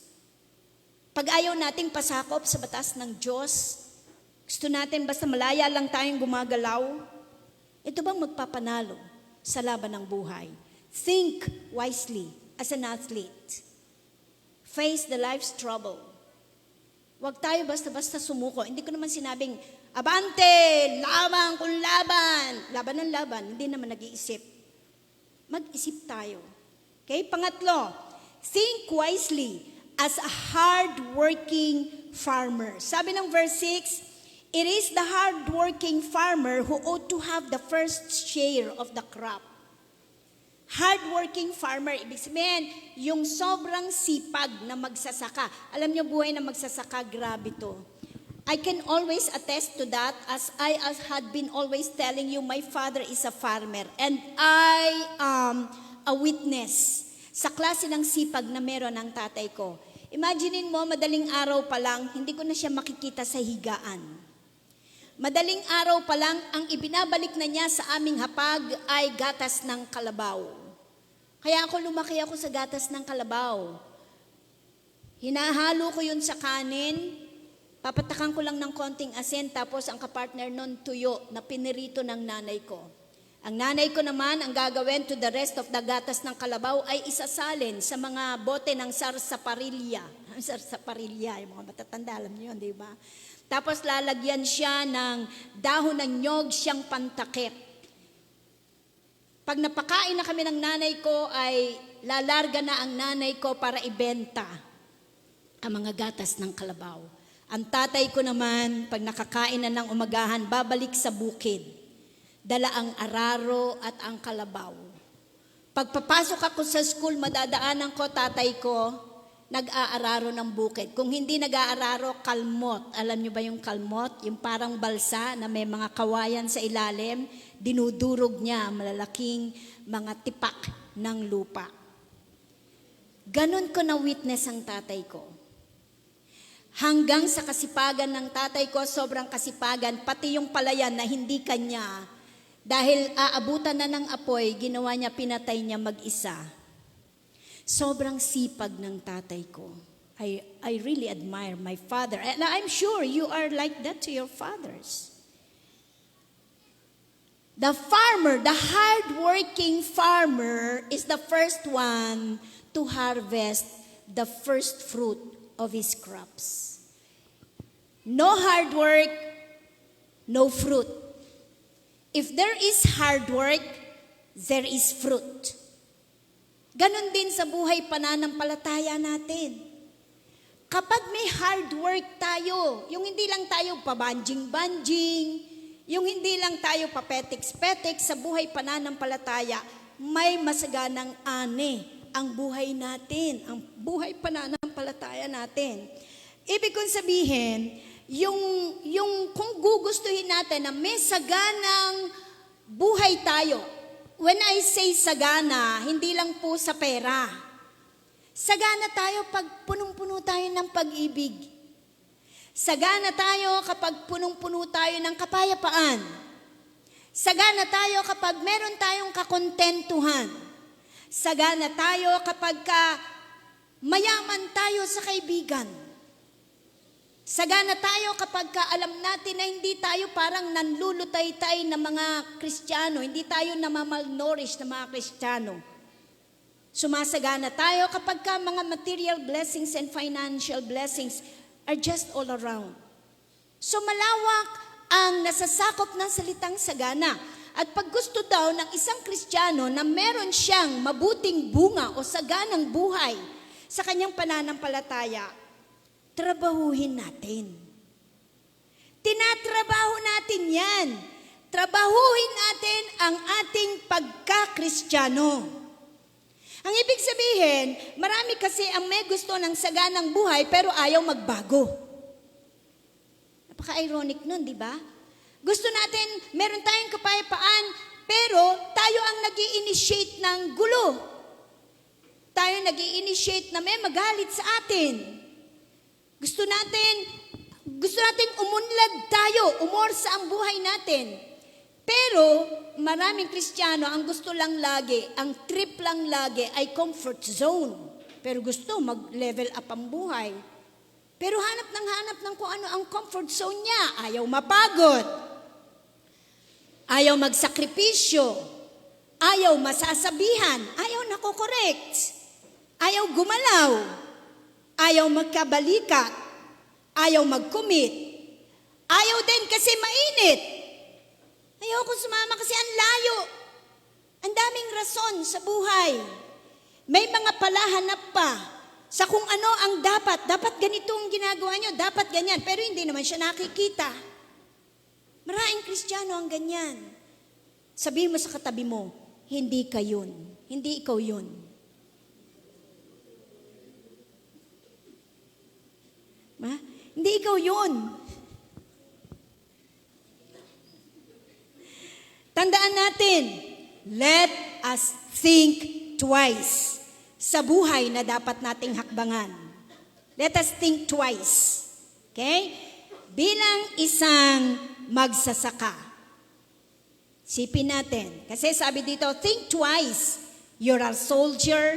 Pag ayaw nating pasakop sa batas ng Diyos, Gusto natin basta malaya lang tayong gumagalaw? Ito bang magpapanalo sa laban ng buhay? Think wisely as an athlete. Face the life's trouble. Huwag tayo basta-basta sumuko. Hindi ko naman sinabing, abante, laban kung laban. Laban ng laban, hindi naman nag-iisip. Mag-isip tayo. Okay, pangatlo, think wisely as a hard-working farmer. Sabi ng verse 6, it is the hard-working farmer who ought to have the first share of the crop. Hard-working farmer, ibig sabihin, yung sobrang sipag na magsasaka. Alam niyo, buhay na magsasaka, grabe to. I can always attest to that as I had been always telling you, my father is a farmer and I am a witness sa klase ng sipag na meron ng tatay ko. Imaginein mo, madaling araw pa lang, hindi ko na siya makikita sa higaan. Madaling araw pa lang, ang ibinabalik na niya sa aming hapag ay gatas ng kalabaw. Kaya lumaki ako sa gatas ng kalabaw. Hinahalo ko yun sa kanin, papatakan ko lang ng konting asin, tapos ang kapartner nun tuyo na pinirito ng nanay ko. Ang nanay ko naman, ang gagawin to the rest of the gatas ng kalabaw ay isasalin sa mga bote ng sarsaparilla. Sarsaparilla, yung mga matatanda, alam niyo yun, di ba? Tapos lalagyan siya ng dahon ng nyog siyang pantakip. Pag napakain na kami ng nanay ko, ay lalarga na ang nanay ko para ibenta ang mga gatas ng kalabaw. Ang tatay ko naman, pag nakakain na ng umagahan, babalik sa bukid. Dala ang araro at ang kalabaw. Pagpapasok ako sa school, madadaanan ko tatay ko, nag-aararo ng bukid. Kung hindi nag-aararo, kalmot. Alam niyo ba yung kalmot? Yung parang balsa na may mga kawayan sa ilalim, dinudurog niya malalaking mga tipak ng lupa. Ganon ko na witness ang tatay ko. Hanggang sa kasipagan ng tatay ko, sobrang kasipagan, pati yung palayan na hindi kanya, dahil aabutan na ng apoy, ginawa niya, pinatay niya mag-isa. Sobrang sipag ng tatay ko. I really admire my father. And I'm sure you are like that to your fathers. The farmer, the hard-working farmer is the first one to harvest the first fruit of his crops. No hard work, no fruit. If there is hard work, there is fruit. Ganon din sa buhay pananampalataya natin. Kapag may hard work tayo, yung hindi lang tayo pabanjing-banjing, yung hindi lang tayo papetiks-petiks sa buhay pananampalataya, may masaganang ani ang buhay natin, ang buhay pananampalataya natin. Ibig kong sabihin, yung kung gugustuhin natin na may saganang buhay tayo, when I say sagana, hindi lang po sa pera. Sagana tayo pag punong-puno tayo ng pag-ibig. Sagana tayo kapag punong-puno tayo ng kapayapaan. Sagana tayo kapag meron tayong kakontentuhan. Sagana tayo kapag mayaman tayo sa kaibigan. Sagana tayo kapag alam natin na hindi tayo parang nanlulutay-tay na mga Kristiyano, hindi tayo namamalnourish na mga Kristiyano. Sumasagana tayo kapag mga material blessings and financial blessings are just all around. So malawak ang nasasakop ng salitang sagana. At pag gusto daw ng isang Kristiyano na meron siyang mabuting bunga o saganang buhay sa kanyang pananampalataya, trabahuhin natin. Tinatrabaho natin yan. Trabahuhin natin ang ating pagka-Kristiyano. Ang ibig sabihin, marami kasi ang may gusto ng saganang buhay pero ayaw magbago. Napaka-ironic nun, di ba? Gusto natin, meron tayong kapayapaan, pero tayo ang nag-i-initiate ng gulo. Tayo nag-i-initiate na may magalit sa atin. Gusto natin umunlad tayo, umorsa ang buhay natin. Pero maraming Kristiyano ang gusto lang lagi, ang trip lang lagi ay comfort zone. Pero gusto mag-level up ang buhay. Pero hanap ng kung ano ang comfort zone niya. Ayaw mapagod. Ayaw magsakripisyo. Ayaw masasabihan. Ayaw nakokorekt. Ayaw gumalaw. Ayaw magkabalikat. Ayaw mag-commit. Ayaw din kasi mainit. Ayaw ko sumama kasi ang layo. Ang daming rason sa buhay. May mga palahanap pa sa kung ano ang dapat. Dapat ganito ang ginagawa nyo. Dapat ganyan. Pero hindi naman siya nakikita. Maraming Kristiyano ang ganyan. Sabihin mo sa katabi mo, hindi ka yun. Hindi ikaw yun. Hindi ikaw yun. Tandaan natin, let us think twice sa buhay na dapat nating hakbangan. Let us think twice. Okay? Bilang isang magsasaka. Sipin natin. Kasi sabi dito, think twice. You're a soldier,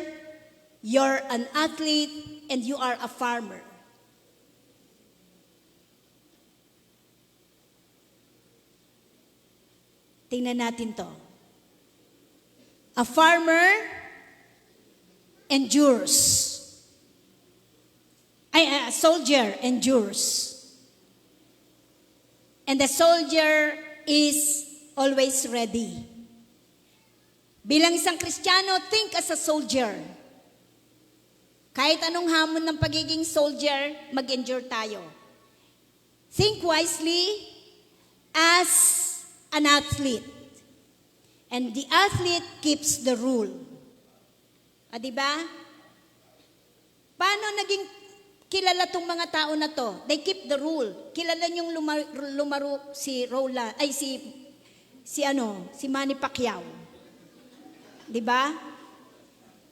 you're an athlete, and you are a farmer. Tingnan natin to. A farmer endures. A soldier endures. And the soldier is always ready. Bilang isang Kristiyano, think as a soldier. Kahit anong hamon ng pagiging soldier, mag-endure tayo. Think wisely as an athlete. And the athlete keeps the rule. Diba? Paano naging kilala tong mga tao na to? They keep the rule. Kilala niyong lumaro si si Manny Pacquiao. Diba?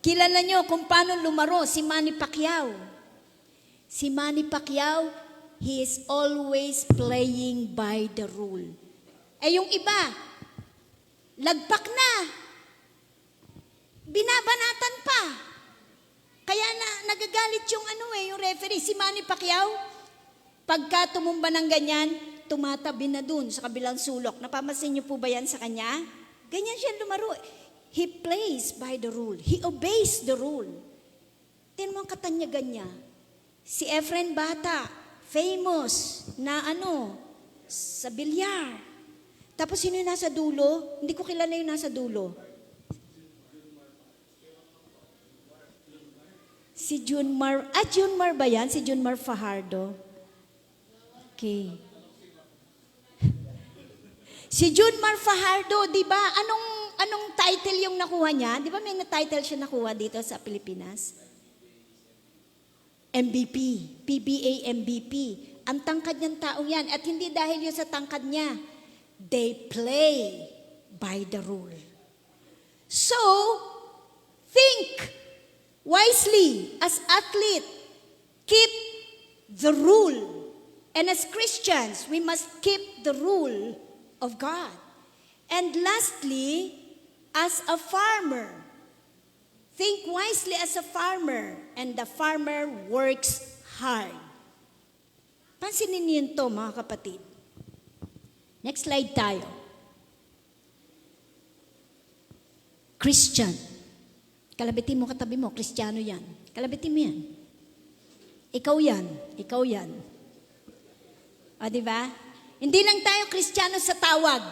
Kilala niyo kung paano lumaro si Manny Pacquiao. Si Manny Pacquiao, he is always playing by the rule. Yung iba, lagpak na. Binabanatan pa. Kaya nagagalit yung referee. Si Manny Pacquiao, pagka tumumba ng ganyan, tumatabi na dun sa kabilang sulok. Napapansin niyo po ba yan sa kanya? Ganyan siya lumaro. He plays by the rule. He obeys the rule. Tingnan mo ang katanyagan niya. Si Efren Bata, famous na sa bilyar. Tapos sino yung nasa dulo? Hindi ko kilala yung nasa dulo. Si Junmar. Junmar ba yan? Si Junmar Fajardo. Okay. Si Junmar Fajardo, di ba? Anong title yung nakuha niya? Di ba may title siya nakuha dito sa Pilipinas? MVP. PBA MVP. Ang tangkad niyang taong yan. At hindi dahil yun sa tangkad niya. They play by the rule. So, think wisely as athlete. Keep the rule. And as Christians, we must keep the rule of God. And lastly, as a farmer. Think wisely as a farmer. And the farmer works hard. Pansinin niyo to, mga kapatid. Next slide tayo. Christian. Kalabitin mo katabi mo, Kristiyano yan. Kalabitin mo yan. Ikaw yan. Ikaw yan. Diba? Hindi lang tayo Kristiyano sa tawag.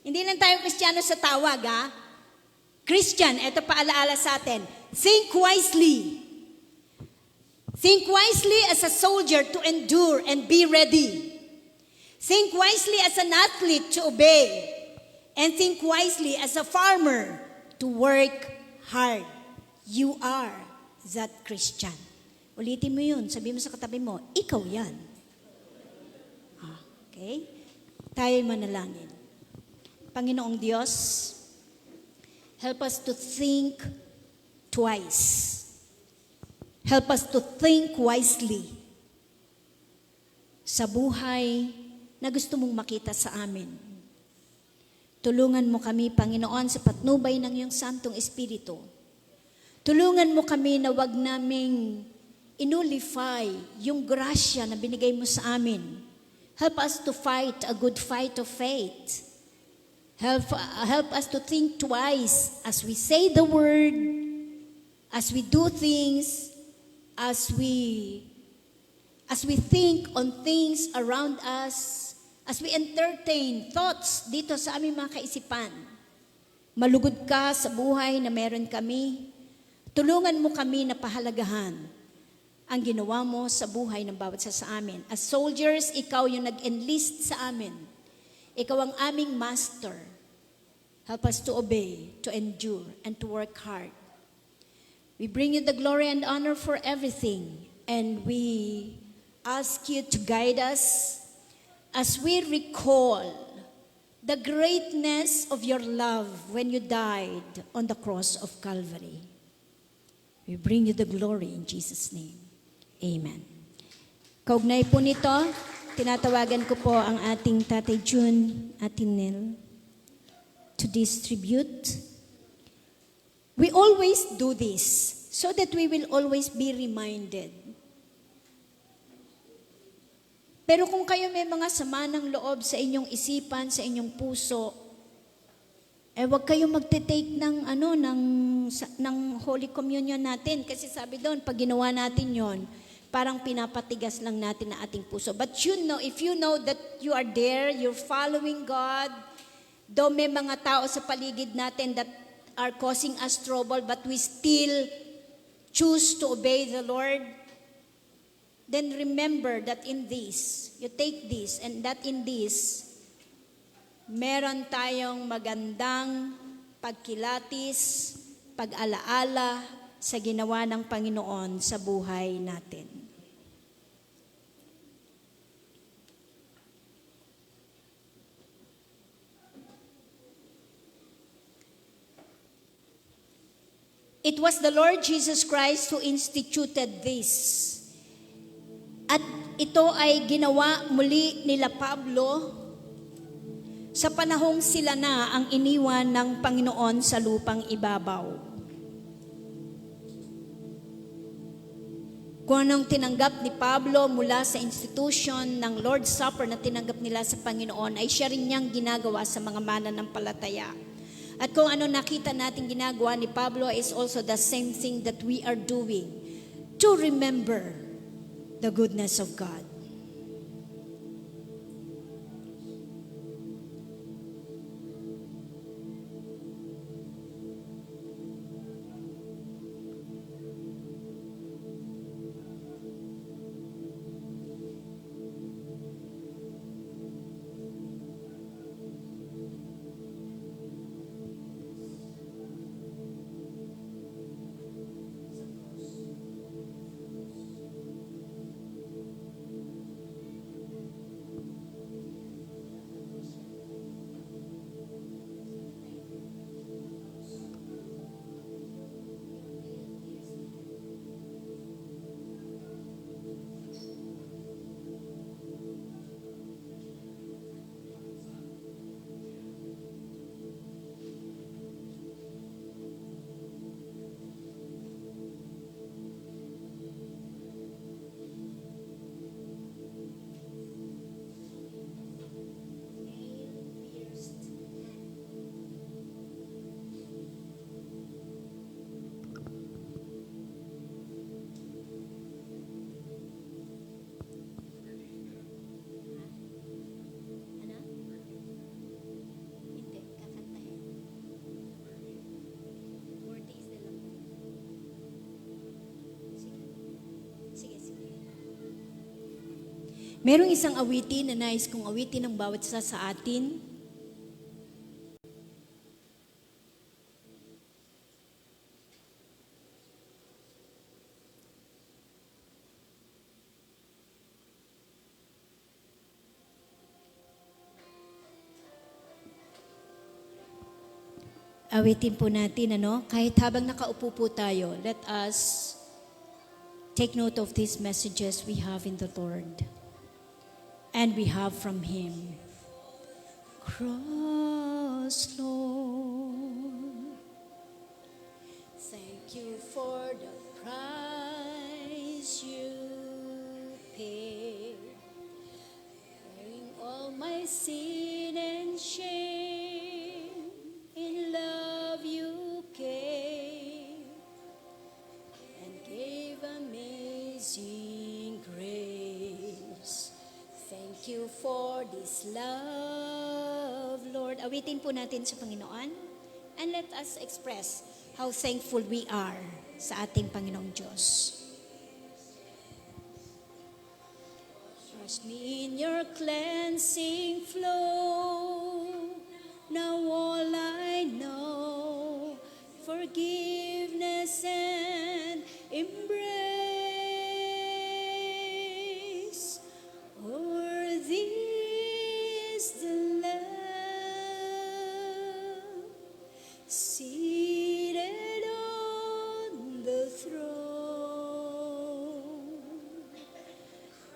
Hindi lang tayo Kristiyano sa tawag, ha? Christian, eto paalaala sa atin. Think wisely. Think wisely as a soldier to endure and be ready. Think wisely as an athlete to obey. And think wisely as a farmer to work hard. You are that Christian. Ulitin mo yun. Sabihin mo sa katabi mo, ikaw yan. Okay? Tayo'y manalangin. Panginoong Diyos, help us to think twice. Help us to think wisely sa buhay na gusto mong makita sa amin. Tulungan mo kami, Panginoon, sa patnubay ng iyong Santong Espiritu. Tulungan mo kami na wag naming inulify yung grasya na binigay mo sa amin. Help us to fight a good fight of faith. Help us to think twice as we say the word, as we do things, as we think on things around us, as we entertain thoughts dito sa aming mga kaisipan. Malugod ka sa buhay na meron kami. Tulungan mo kami na pahalagahan ang ginawa mo sa buhay ng bawat isa sa amin. As soldiers, ikaw yung nag-enlist sa amin. Ikaw ang aming master. Help us to obey, to endure, and to work hard. We bring you the glory and honor for everything, and we ask you to guide us as we recall the greatness of your love when you died on the cross of Calvary. We bring you the glory in Jesus' name. Amen. Kaugnay po nito, tinatawagan ko po ang ating Tatay June, Atin Nel, to distribute. We always do this so that we will always be reminded. Pero kung kayo may mga sama ng loob sa inyong isipan, sa inyong puso, wag kayong magte-take ng Holy Communion natin. Kasi sabi doon, pag ginawa natin yon, parang pinapatigas lang natin na ating puso. But if you know that you are there, you're following God, though may mga tao sa paligid natin that are causing us trouble, but we still choose to obey the Lord, then remember that in this, you take this, and that in this, meron tayong magandang pagkilatis, pag-alaala sa ginawa ng Panginoon sa buhay natin. It was the Lord Jesus Christ who instituted this. At ito ay ginawa muli nila Pablo sa panahong sila na ang iniwan ng Panginoon sa lupang ibabaw. Kung anong tinanggap ni Pablo mula sa institution ng Lord's Supper na tinanggap nila sa Panginoon, ay siya rin niyang ginagawa sa mga mananampalataya. At kung ano nakita natin ginagawa ni Pablo is also the same thing that we are doing to remember the goodness of God. Merong isang awitin na nais kong awitin ng bawat isa sa atin. Awitin po natin, kahit habang nakaupo po tayo, let us take note of these messages we have in the Lord. And we have from Him. Cross, Lord, thank you for the price you Thank you for this love, Lord. Awitin po natin sa Panginoon. And let us express how thankful we are sa ating Panginoong Diyos. Wash me in your cleansing flow. Now all I know, forgiveness and embrace. Worthy is the Lamb seated on the throne.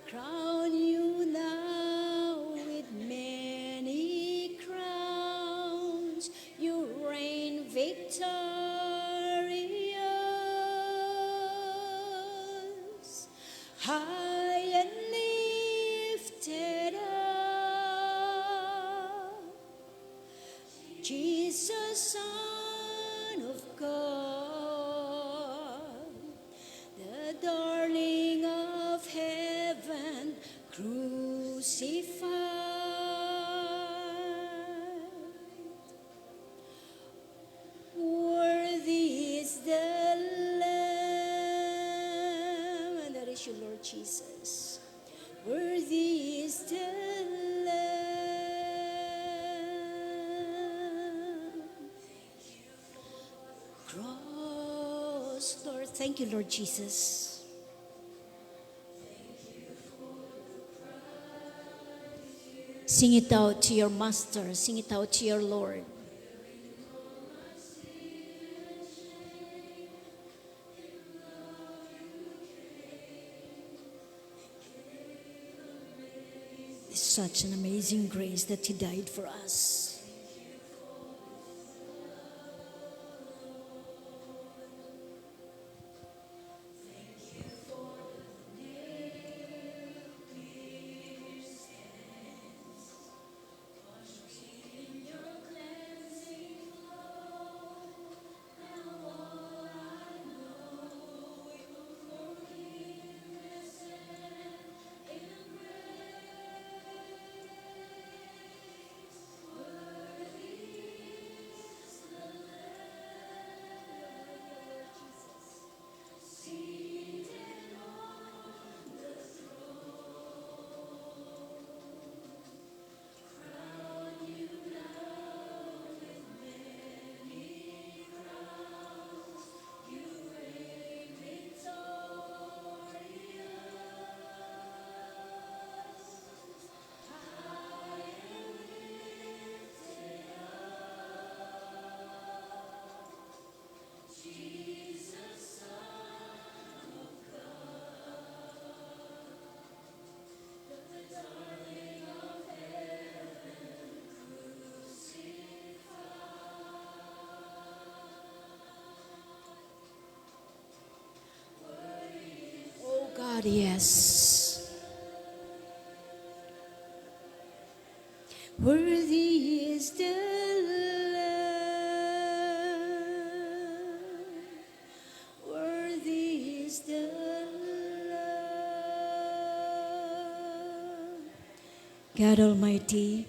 Crown you now with many crowns. You reign victorious, high and lifted up. Jesus, Son of God, the darling of heaven, crucified. Worthy is the Lamb, and that is your Lord Jesus. Worthy is the Lamb. Cross, Lord. Thank you, Lord Jesus. Sing it out to your Master. Sing it out to your Lord. It's such an amazing grace that He died for us. God, yes. Worthy is the Lamb. Worthy is the Lamb. God Almighty,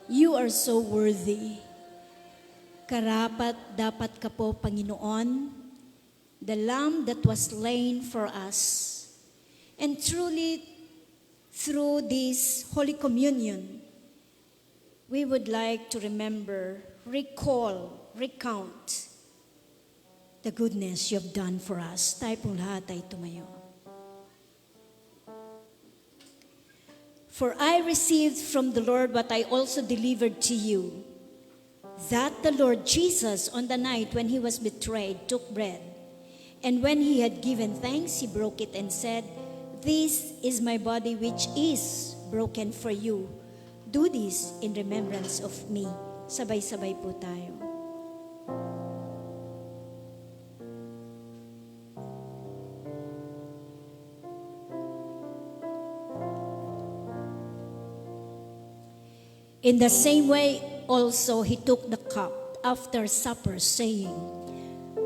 you are so worthy. Karapat dapat ka po, Panginoon, the Lamb that was slain for us. And truly, through this Holy Communion, we would like to remember, recall, recount the goodness you have done for us. Tayo pong lahat ay tumayo. For I received from the Lord what I also delivered to you, that the Lord Jesus, on the night when He was betrayed, took bread. And when He had given thanks, He broke it and said, "This is my body which is broken for you. Do this in remembrance of me." Sabay-sabay po tayo. In the same way, also He took the cup after supper, saying,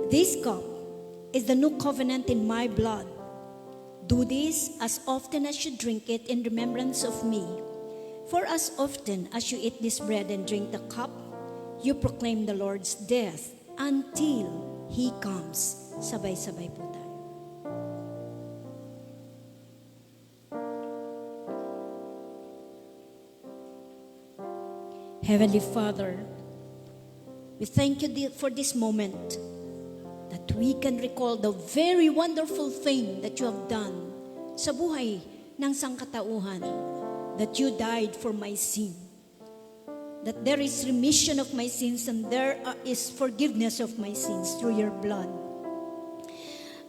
"This cup is the new covenant in my blood. Do this as often as you drink it in remembrance of me. For as often as you eat this bread and drink the cup, you proclaim the Lord's death until He comes. Sabay-sabay po tayo. Heavenly Father, we thank you for this moment that we can recall the very wonderful thing that you have done sa buhay ng sangkatauhan, that you died for my sin, that there is remission of my sins and there is forgiveness of my sins through your blood.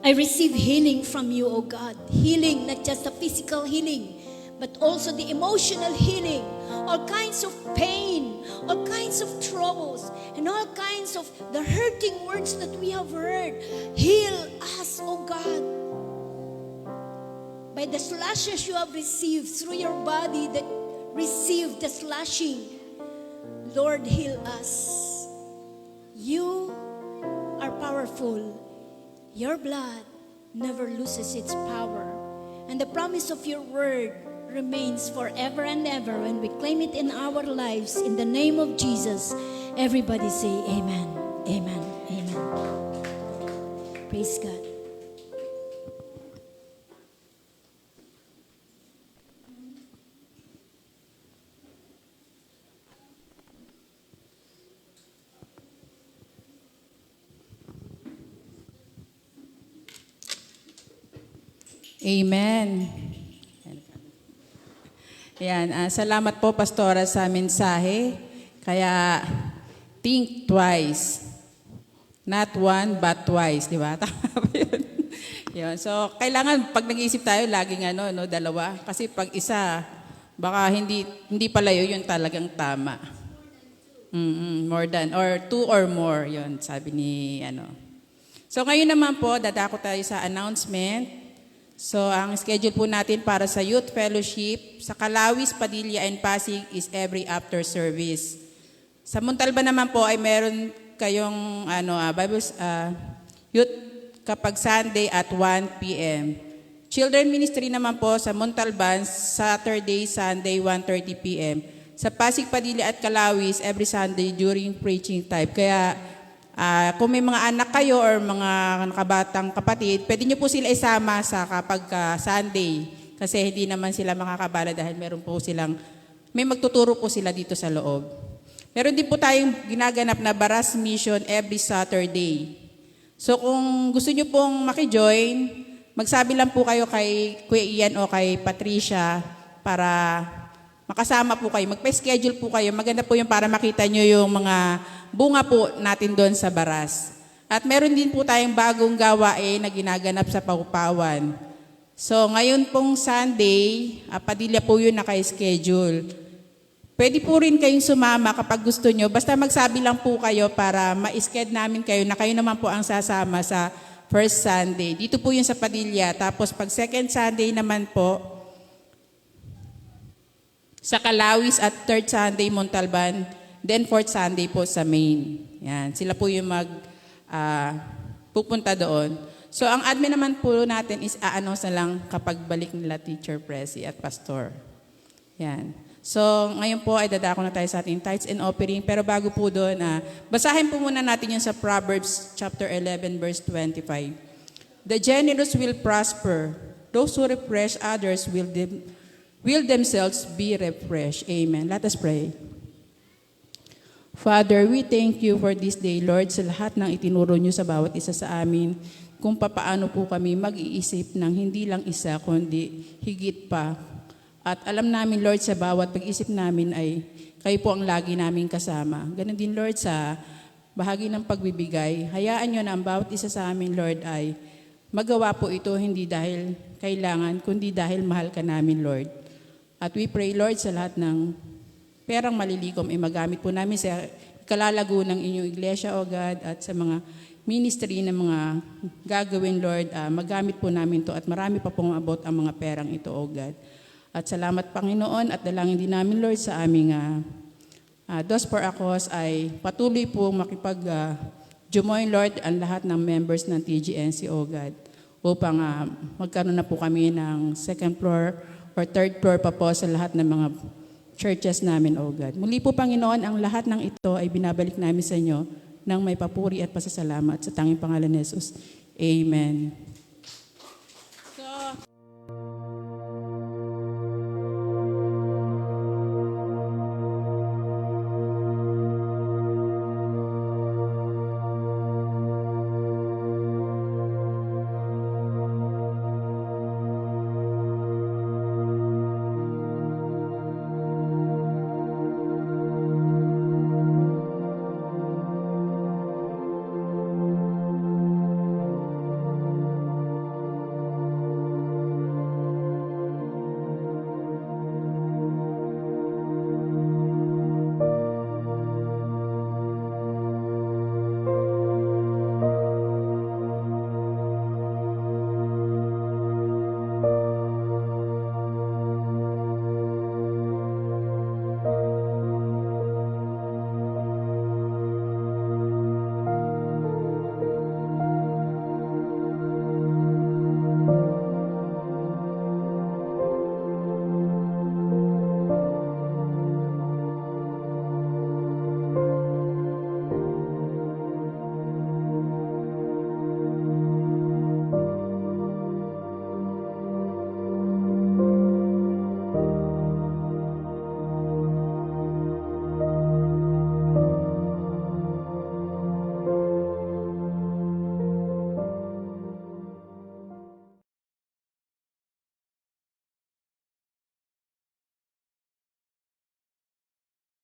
I receive healing from you, O God. Healing, not just a physical healing, but also the emotional healing, all kinds of pain, all kinds of troubles, and all kinds of the hurting words that we have heard. Heal us, O God. By the slashes you have received through your body that received the slashing, Lord, heal us. You are powerful. Your blood never loses its power. And the promise of your word remains forever and ever when we claim it in our lives. In the name of Jesus, everybody say amen, amen, amen. Praise God. Amen. Yan, salamat po, Pastora, sa mensahe. Kaya, think twice. Not one, but twice. Di ba? Tama ba yun? Yun. So, kailangan, pag nag-iisip tayo, laging dalawa. Kasi pag isa, baka hindi pala yun talagang tama. More than, or two or more, yun, sabi ni, So, ngayon naman po, dadako tayo sa announcement. So, ang schedule po natin para sa Youth Fellowship sa Calawis, Padilla, and Pasig is every after service. Sa Montalban naman po ay meron kayong youth kapag Sunday at 1 p.m. Children Ministry naman po sa Montalban, Saturday, Sunday, 1:30 p.m. Sa Pasig, Padilla, at Calawis, every Sunday during preaching time. Kaya, kung may mga anak kayo or mga kabatang kapatid, pwede nyo po sila isama sa kapag Sunday. Kasi hindi naman sila makakabala dahil may magtuturo po sila dito sa loob. Meron din po tayong ginaganap na Baras Mission every Saturday. So kung gusto nyo pong makijoin, magsabi lang po kayo kay Kuya Ian o kay Patricia para makasama po kayo. Magpa-schedule po kayo. Maganda po yung para makita nyo yung mga bunga po natin doon sa Baras. At meron din po tayong bagong gawain na ginaganap sa Paupawan. So ngayon pong Sunday, Padilla po yun naka-schedule. Pwede po rin kayong sumama kapag gusto nyo. Basta magsabi lang po kayo para ma-schedule namin kayo na kayo naman po ang sasama sa first Sunday. Dito po yun sa Padilla. Tapos pag second Sunday naman po, sa Calawis at third Sunday, Montalban, then fourth Sunday po sa Maine. Yan, sila po yung pupunta doon. So ang admin naman po natin is a-announce na lang kapag balik nila Teacher Presi at Pastor. Yan. So ngayon po ay dadako na tayo sa ating tithes and offering. Pero bago po doon, basahin po muna natin yung sa Proverbs chapter 11 verse 25. The generous will prosper. Those who refresh others will themselves be refreshed. Amen. Let us pray. Father, we thank you for this day, Lord, sa lahat ng itinuro nyo sa bawat isa sa amin, kung papaano po kami mag-iisip ng hindi lang isa, kundi higit pa. At alam namin, Lord, sa bawat pag-isip namin ay kayo po ang lagi namin kasama. Ganon din, Lord, sa bahagi ng pagbibigay. Hayaan nyo na ang bawat isa sa amin, Lord, ay magawa po ito hindi dahil kailangan, kundi dahil mahal ka namin, Lord. At we pray, Lord, sa lahat ng perang malilikom ay magamit po namin sa kalalago ng inyong iglesia, O God, at sa mga ministry na mga gagawin, Lord, magamit po namin to at marami pa pong abot ang mga perang ito, O God. At salamat, Panginoon, at dalangin din namin, Lord, sa aming Dos por Acos ay patuloy po makipag-join, Lord, ang lahat ng members ng TGNC, O God, upang magkaroon na po kami ng second floor or third floor pa po sa lahat ng mga churches namin, O God. Muli po, Panginoon, ang lahat ng ito ay binabalik namin sa inyo ng may papuri at pasasalamat sa tanging pangalan ni Jesus. Amen.